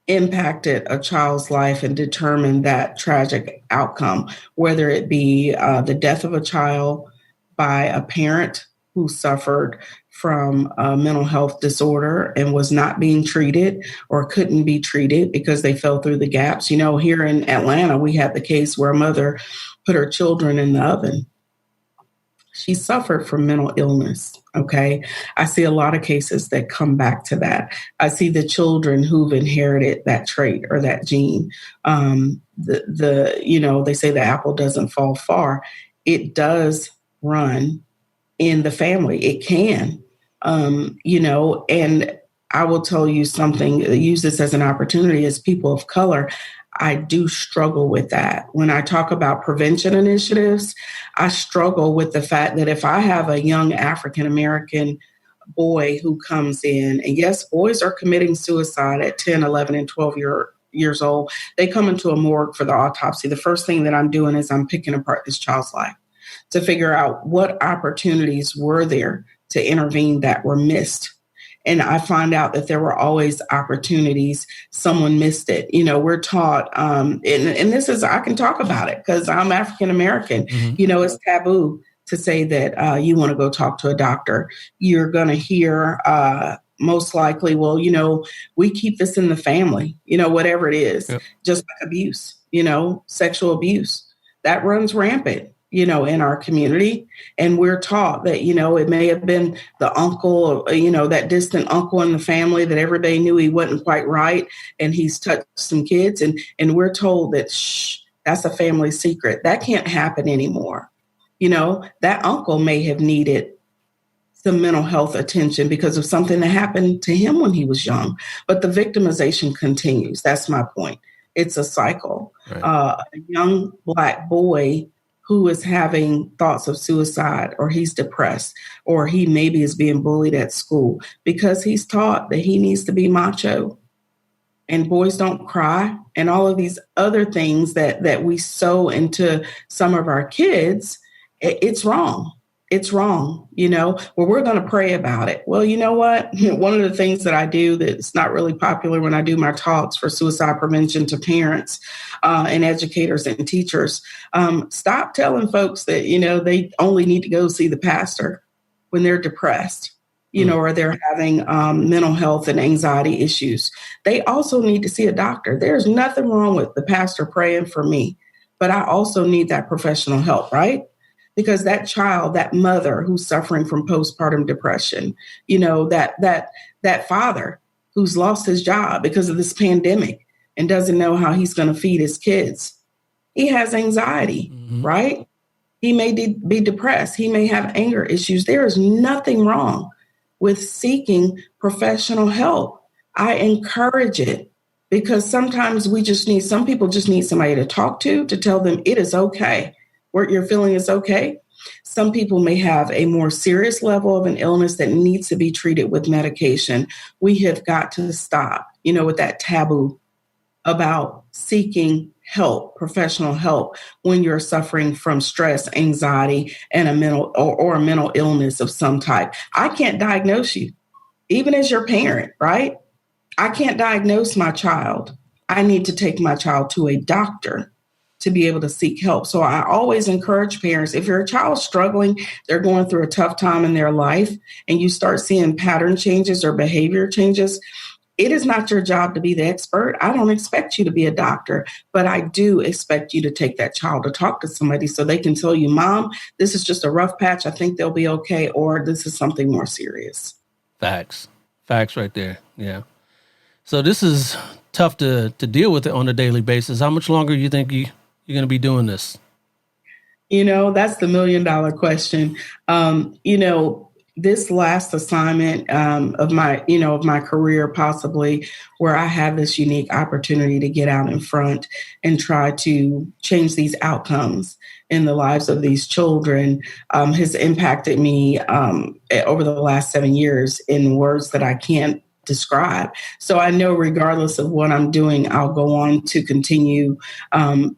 impacted a child's life and determined that tragic outcome, whether it be the death of a child by a parent who suffered from a mental health disorder and was not being treated or couldn't be treated because they fell through the gaps. Here in Atlanta, we had the case where a mother put her children in the oven. She suffered from mental illness. Okay. I see a lot of cases that come back to that. I see the children who've inherited that trait or that gene. They say the apple doesn't fall far. It does run in the family. It can, and I will tell you something, use this as an opportunity as people of color. I do struggle with that. When I talk about prevention initiatives, I struggle with the fact that if I have a young African-American boy who comes in, and yes, boys are committing suicide at 10, 11, and 12 years old. They come into a morgue for the autopsy. The first thing that I'm doing is I'm picking apart this child's life to figure out what opportunities were there to intervene that were missed. And I find out that there were always opportunities. Someone missed it. We're taught, and this is, I can talk about it because I'm African-American. Mm-hmm. It's taboo to say that you want to go talk to a doctor. You're going to hear most likely, well, we keep this in the family, whatever it is, Yep. Just like abuse, sexual abuse that runs rampant. In our community. And we're taught that, it may have been the uncle, that distant uncle in the family that everybody knew he wasn't quite right. And he's touched some kids. And we're told that, that's a family secret. That can't happen anymore. That uncle may have needed some mental health attention because of something that happened to him when he was young. But the victimization continues. That's my point. It's a cycle. Right. A young Black boy who is having thoughts of suicide, or he's depressed, or he maybe is being bullied at school because he's taught that he needs to be macho and boys don't cry and all of these other things that we sow into some of our kids. It's wrong. It's wrong. We're going to pray about it. Well, you know what? One of the things that I do that's not really popular when I do my talks for suicide prevention to parents and educators and teachers, stop telling folks that, they only need to go see the pastor when they're depressed, or they're having mental health and anxiety issues. They also need to see a doctor. There's nothing wrong with the pastor praying for me, but I also need that professional help, right? Because that child, that mother who's suffering from postpartum depression, that father who's lost his job because of this pandemic and doesn't know how he's going to feed his kids, he has anxiety, Mm-hmm. right? He may be depressed. He may have anger issues. There is nothing wrong with seeking professional help I encourage it because sometimes some people just need somebody to talk to tell them it is okay. What you're feeling is okay. Some people may have a more serious level of an illness that needs to be treated with medication. We have got to stop, with that taboo about seeking help, professional help, when you're suffering from stress, anxiety, and a mental or a mental illness of some type. I can't diagnose you, even as your parent, right? I can't diagnose my child. I need to take my child to a doctor to be able to seek help. So I always encourage parents, if your child's struggling, they're going through a tough time in their life, and you start seeing pattern changes or behavior changes, it is not your job to be the expert. I don't expect you to be a doctor, but I do expect you to take that child to talk to somebody so they can tell you, Mom, this is just a rough patch. I think they'll be okay. Or this is something more serious. Facts right there. Yeah. So this is tough to deal with it on a daily basis. How much longer do you think you're going to be doing this? That's the $1 million question. This last assignment of my career, possibly, where I had this unique opportunity to get out in front and try to change these outcomes in the lives of these children, has impacted me over the last 7 years in words that I can't describe. So I know regardless of what I'm doing, I'll go on to continue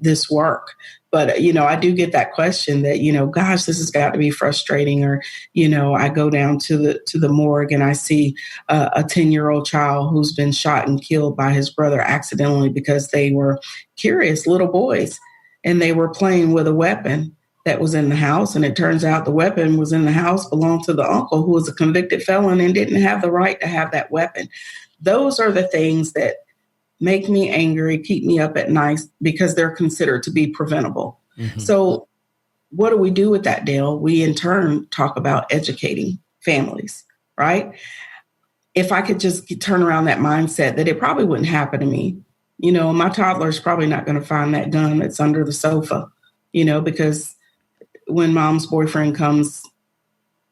this work. But, I do get that question that, gosh, this has got to be frustrating. Or, I go down to the morgue and I see a 10-year-old child who's been shot and killed by his brother accidentally because they were curious little boys and they were playing with a weapon that was in the house. And it turns out the weapon was in the house, belonged to the uncle, who was a convicted felon and didn't have the right to have that weapon. Those are the things that make me angry, keep me up at night, because they're considered to be preventable. Mm-hmm. So what do we do with that, Dale? We in turn talk about educating families, right? If I could just turn around that mindset that it probably wouldn't happen to me. My toddler is probably not going to find that gun that's under the sofa, because when Mom's boyfriend comes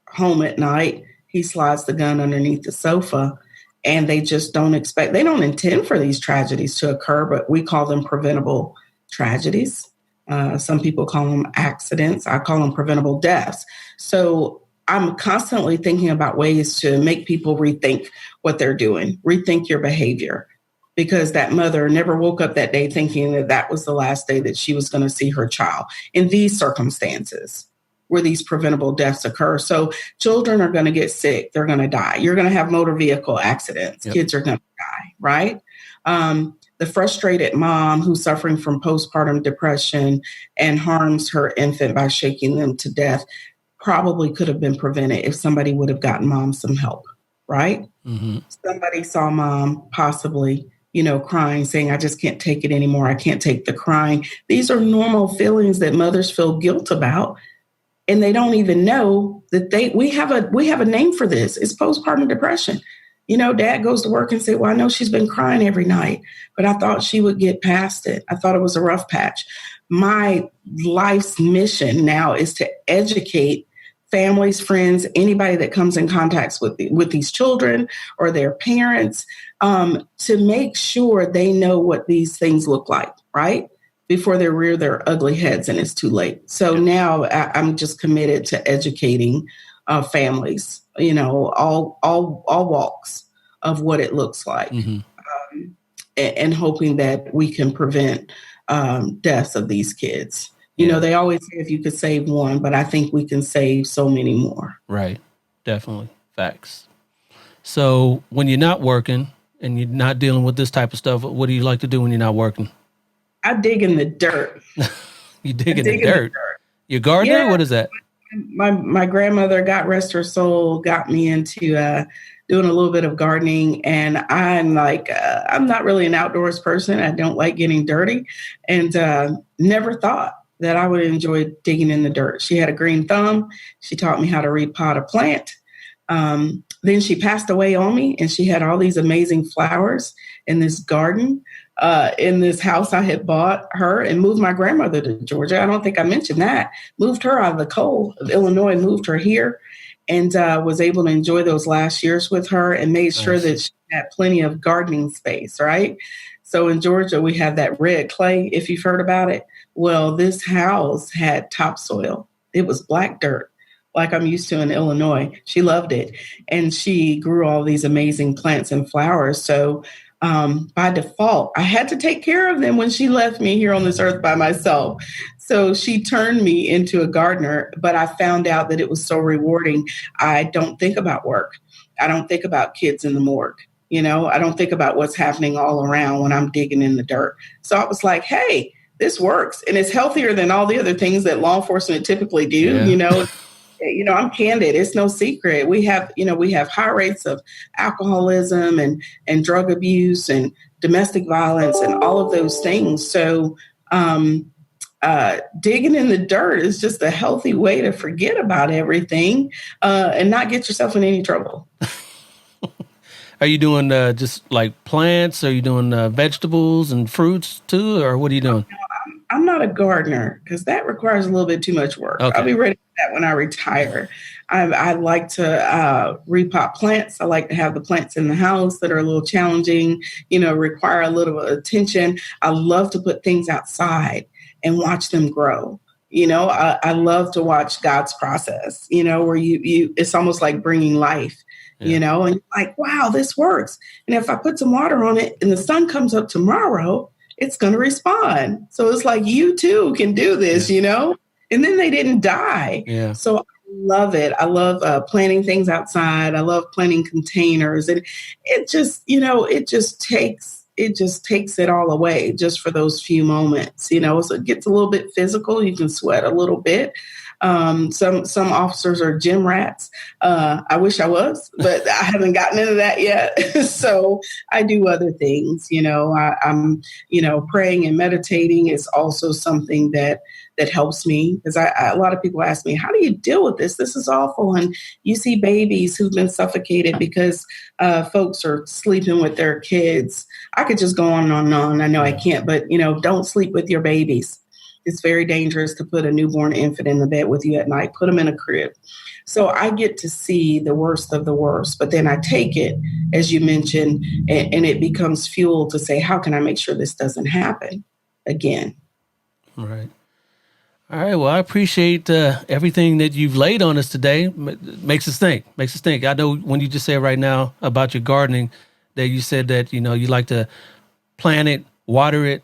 home at night, he slides the gun underneath the sofa. And they just they don't intend for these tragedies to occur, but we call them preventable tragedies. Some people call them accidents. I call them preventable deaths. So I'm constantly thinking about ways to make people rethink what they're doing, rethink your behavior, because that mother never woke up that day thinking that was the last day that she was going to see her child in these circumstances where these preventable deaths occur. So children are going to get sick. They're going to die. You're going to have motor vehicle accidents. Yep. Kids are going to die, right? The frustrated mom who's suffering from postpartum depression and harms her infant by shaking them to death probably could have been prevented if somebody would have gotten mom some help, right? Mm-hmm. Somebody saw mom possibly, crying, saying, I just can't take it anymore. I can't take the crying. These are normal feelings that mothers feel guilt about. And they don't even know that we have a name for this. It's postpartum depression. Dad goes to work and say, well, I know she's been crying every night, but I thought she would get past it. I thought it was a rough patch. My life's mission now is to educate families, friends, anybody that comes in contact with these children or their parents, to make sure they know what these things look like, right? Before they rear their ugly heads and it's too late. So now I'm just committed to educating families, all walks of what it looks like, mm-hmm. And hoping that we can prevent deaths of these kids. They always say if you could save one, but I think we can save so many more. Right. Definitely. Facts. So when you're not working and you're not dealing with this type of stuff, what do you like to do when you're not working? I dig in the dirt. You dig in the dirt? You're a gardener? Yeah. What is that? My grandmother, God rest her soul, got me into doing a little bit of gardening. And I'm I'm not really an outdoors person. I don't like getting dirty, and never thought that I would enjoy digging in the dirt. She had a green thumb. She taught me how to repot a plant. Then she passed away on me, and she had all these amazing flowers in this garden. In this house I had bought her and moved my grandmother to Georgia. I don't think I mentioned that. Moved her out of the cold of Illinois, moved her here, and was able to enjoy those last years with her and made sure that she had plenty of gardening space, right? So in Georgia, we have that red clay, if you've heard about it. Well, this house had topsoil. It was black dirt, like I'm used to in Illinois. She loved it. And she grew all these amazing plants and flowers. So by default, I had to take care of them when she left me here on this earth by myself. So she turned me into a gardener, but I found out that it was so rewarding. I don't think about work. I don't think about kids in the morgue. I don't think about what's happening all around when I'm digging in the dirt. So I was like, hey, this works. And it's healthier than all the other things that law enforcement typically do. Yeah. I'm candid. It's no secret. We have high rates of alcoholism and drug abuse and domestic violence and all of those things. So digging in the dirt is just a healthy way to forget about everything and not get yourself in any trouble. Are you doing just like plants? Are you doing vegetables and fruits too? Or what are you doing? I'm not a gardener because that requires a little bit too much work. Okay. I'll be ready for that when I retire. I like to repot plants. I like to have the plants in the house that are a little challenging, require a little attention. I love to put things outside and watch them grow. I love to watch God's process, where you it's almost like bringing life. And you're like, wow, this works. And if I put some water on it and the sun comes up tomorrow, it's going to respond. So it's like, you too can do this, and then they didn't die. Yeah. So I love it. I love planting things outside. I love planting containers. And it just, it just takes it all away just for those few moments, so it gets a little bit physical. You can sweat a little bit. Some officers are gym rats. I wish I was, but I haven't gotten into that yet. So I do other things, I'm praying and meditating is also something that helps me because a lot of people ask me, how do you deal with this? This is awful. And you see babies who've been suffocated because folks are sleeping with their kids. I could just go on and on and on. I know I can't, but don't sleep with your babies. It's very dangerous to put a newborn infant in the bed with you at night. Put them in a crib. So I get to see the worst of the worst, but then I take it, as you mentioned, and it becomes fuel to say, how can I make sure this doesn't happen again? All right. All right. Well, I appreciate everything that you've laid on us today. Makes us think. I know when you just said right now about your gardening, that you said that, you like to plant it, water it,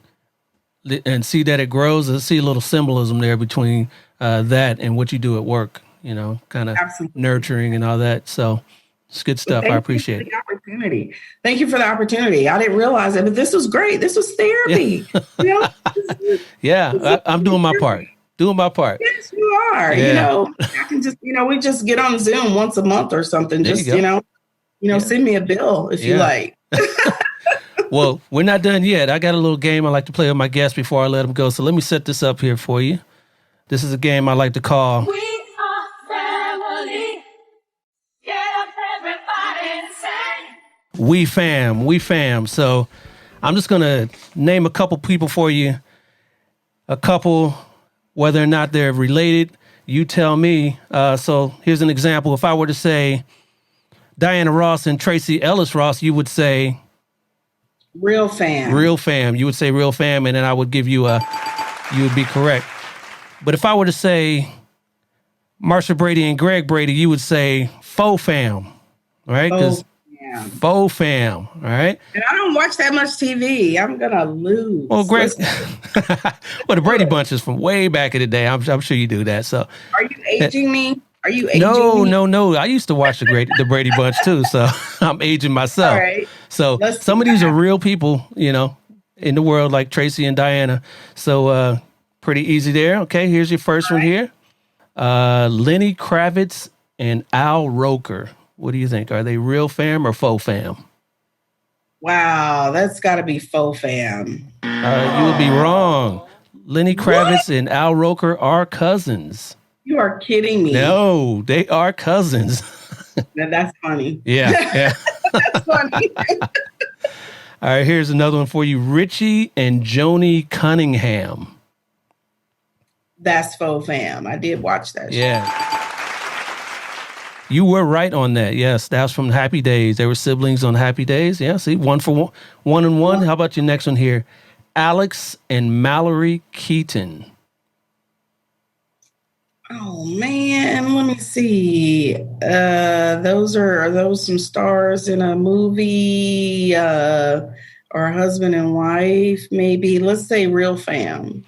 and see that it grows. I see a little symbolism there between that and what you do at work, kind of nurturing and all that. So it's good stuff. I appreciate it. Thank you for the opportunity. I didn't realize it, but this was great. This was therapy. Yeah, I'm doing my part. Yes, you are. Yeah. I can just, we just get on Zoom once a month or something. Just, send me a bill if you like. Well, we're not done yet. I got a little game I like to play with my guests before I let them go. So let me set this up here for you. This is a game I like to call We Are Family. Get up, everybody, and sing. We Fam. So I'm just going to name a couple people for you. A couple, whether or not they're related, you tell me. So here's an example. If I were to say Diana Ross and Tracy Ellis Ross, you would say... Real fam. You would say real fam, and then I would give you you would be correct. But if I were to say Marsha Brady and Greg Brady, you would say faux fam, all right? Because faux fam, all right? And I don't watch that much TV. I'm going to lose. Well, Greg, well, the Brady Bunch is from way back in the day. I'm sure you do that. So, are you aging me? Are you aging me? No. I used to watch the Brady Bunch too, so I'm aging myself. All right. So some of these are real people, in the world, like Tracy and Diana. So pretty easy there. Okay, here's your first one here. Lenny Kravitz and Al Roker. What do you think? Are they real fam or faux fam? Wow, that's got to be faux fam. You would be wrong. Lenny Kravitz and Al Roker are cousins. You are kidding me. No, they are cousins. Now, that's funny. Yeah. That's funny. All right, here's another one for you. Richie and Joni Cunningham. That's faux fam. I did watch that show. Yeah. You were right on that. Yes, that was from Happy Days. They were siblings on Happy Days. Yeah, see, one for one, one and one. How about your next one here? Alex and Mallory Keaton. Oh man, let me see. Are those some stars in a movie? Or husband and wife? Maybe. Let's say Real Fam.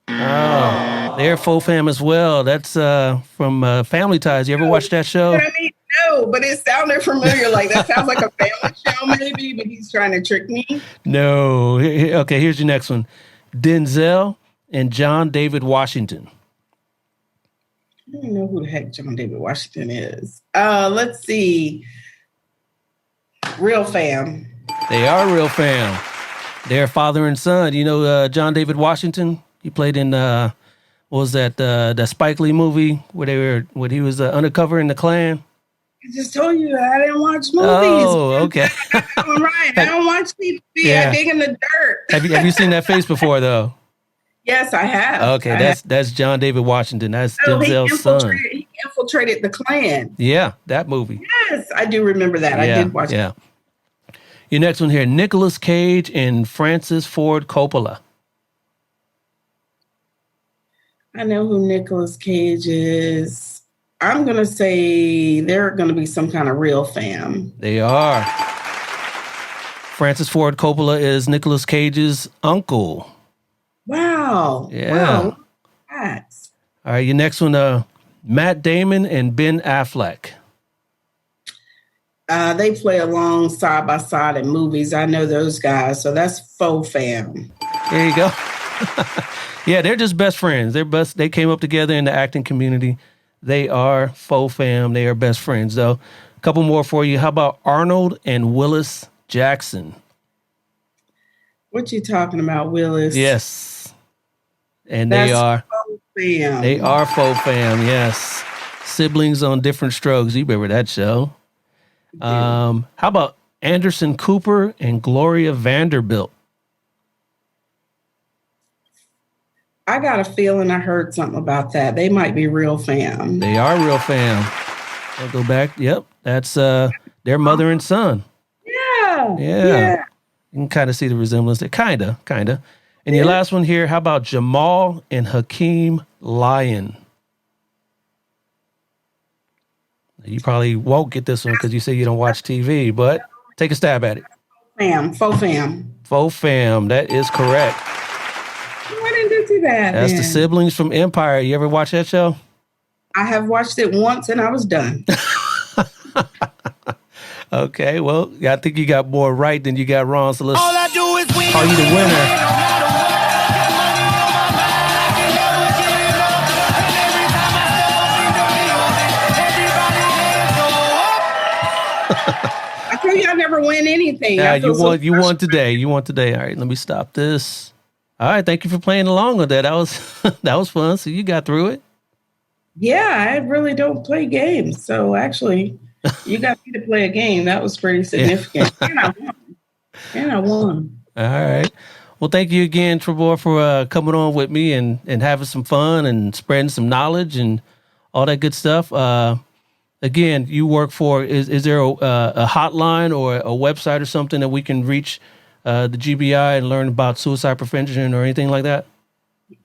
Oh, they're faux fam as well. That's from Family Ties. You ever watch that show? I mean, no, but it sounded familiar. Like that sounds like a family show, maybe. But he's trying to trick me. No. Okay, here's your next one. Denzel and John David Washington. I don't know who the heck John David Washington is. Let's see. Real Fam. They are real fam. They're father and son. You know John David Washington? He played in what was that Spike Lee movie where he was undercover in the Klan? I just told you I didn't watch movies. Oh, okay. I'm right. I don't watch TV. Yeah. I dig in the dirt. Have you seen that face before though? Yes, I have. Okay, that's John David Washington. That's Oh, Denzel's son. He infiltrated the Klan. Yeah, that movie. Yes, I do remember that. Yeah, I did watch it. Your next one here, Nicolas Cage and Francis Ford Coppola. I know who Nicolas Cage is. I'm going to say they're going to be some kind of real fam. They are. Francis Ford Coppola is Nicolas Cage's uncle. Wow. Yeah. Wow. Facts. All right, your next one, Matt Damon and Ben Affleck. They play along side by side in movies. I know those guys, so that's faux fam. There you go. Yeah, they're just best friends. They came up together in the acting community. They are faux fam. They are best friends, though. A couple more for you. How about Arnold and Willis Jackson? What you talking about, Willis? Yes. And That's they are faux fam. They are faux fam, yes. Siblings on different strokes. You remember that show. How about Anderson Cooper and Gloria Vanderbilt? I got a feeling I heard something about that. They might be real fam. They are real fam. I'll go back. Yep. That's their mother and son. Yeah. You can kind of see the resemblance there. Kinda. And your last one here, how about Jamal and Hakeem Lyon? You probably won't get this one because you say you don't watch TV, but take a stab at it. Faux fam. Faux fam. That is correct. Why didn't they do that? That's then? the siblings from Empire. You ever watch that show? I have watched it once and I was done. Okay, well, I think you got more right than you got wrong, so let's All I do is win. call you the winner. I tell you, I never win anything. Yeah, I feel you won so today. You won today. All right, let me stop this. All right, thank you for playing along with that. That was fun. So you got through it. Yeah, I really don't play games. So actually, you got me to play a game. That was pretty significant. And I won. All right. Well, thank you again, Trebor, for coming on with me and having some fun and spreading some knowledge and all that good stuff. Again, you work for, is there a hotline or a website or something that we can reach the GBI and learn about suicide prevention or anything like that?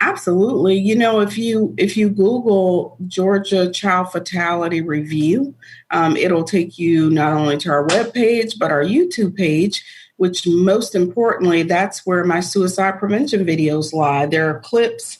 Absolutely. You know, if you Google Georgia Child Fatality Review, it'll take you not only to our webpage, but our YouTube page, which most importantly, that's where my suicide prevention videos lie. There are clips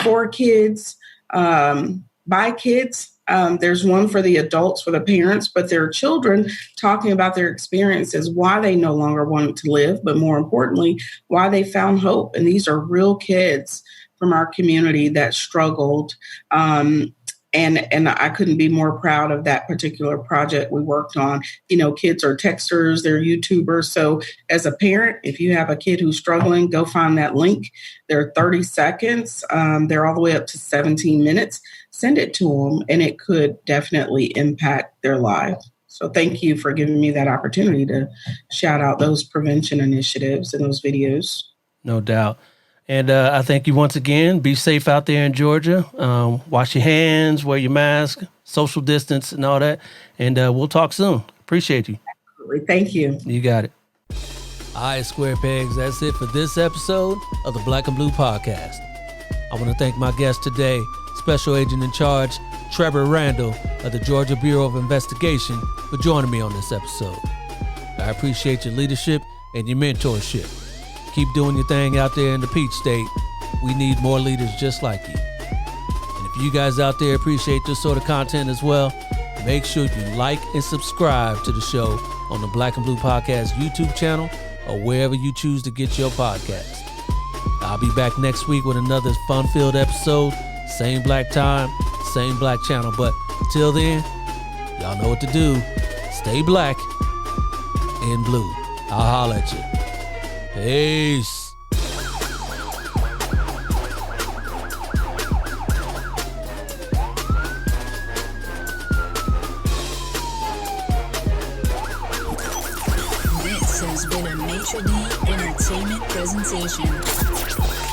for kids, by kids. There's one for the adults, for the parents, but there are children talking about their experiences, why they no longer wanted to live, but more importantly, why they found hope. And these are real kids from our community that struggled. And I couldn't be more proud of that particular project we worked on. You know, kids are texters, they're YouTubers. So as a parent, if you have a kid who's struggling, go find that link. They're 30 seconds. They're all the way up to 17 minutes. Send it to them, and it could definitely impact their lives. So thank you for giving me that opportunity to shout out those prevention initiatives and those videos. No doubt. And I thank you once again. Be safe out there in Georgia. Wash your hands, wear your mask, social distance, and all that. And we'll talk soon. Appreciate you. Absolutely. Thank you. You got it. All right, Square Pegs, that's it for this episode of the Black and Blue Podcast. I want to thank my guest today, Special Agent in Charge, Trebor Randle of the Georgia Bureau of Investigation, for joining me on this episode. I appreciate your leadership and your mentorship. Keep doing your thing out there in the Peach State. We need more leaders just like you. And if you guys out there appreciate this sort of content as well, make sure you like and subscribe to the show on the Black and Blue Podcast YouTube channel or wherever you choose to get your podcast. I'll be back next week with another fun-filled episode. Same black time, same black channel. But until then, y'all know what to do. Stay black and blue. I'll holler at you. Peace. This has been a Maitre D Entertainment presentation.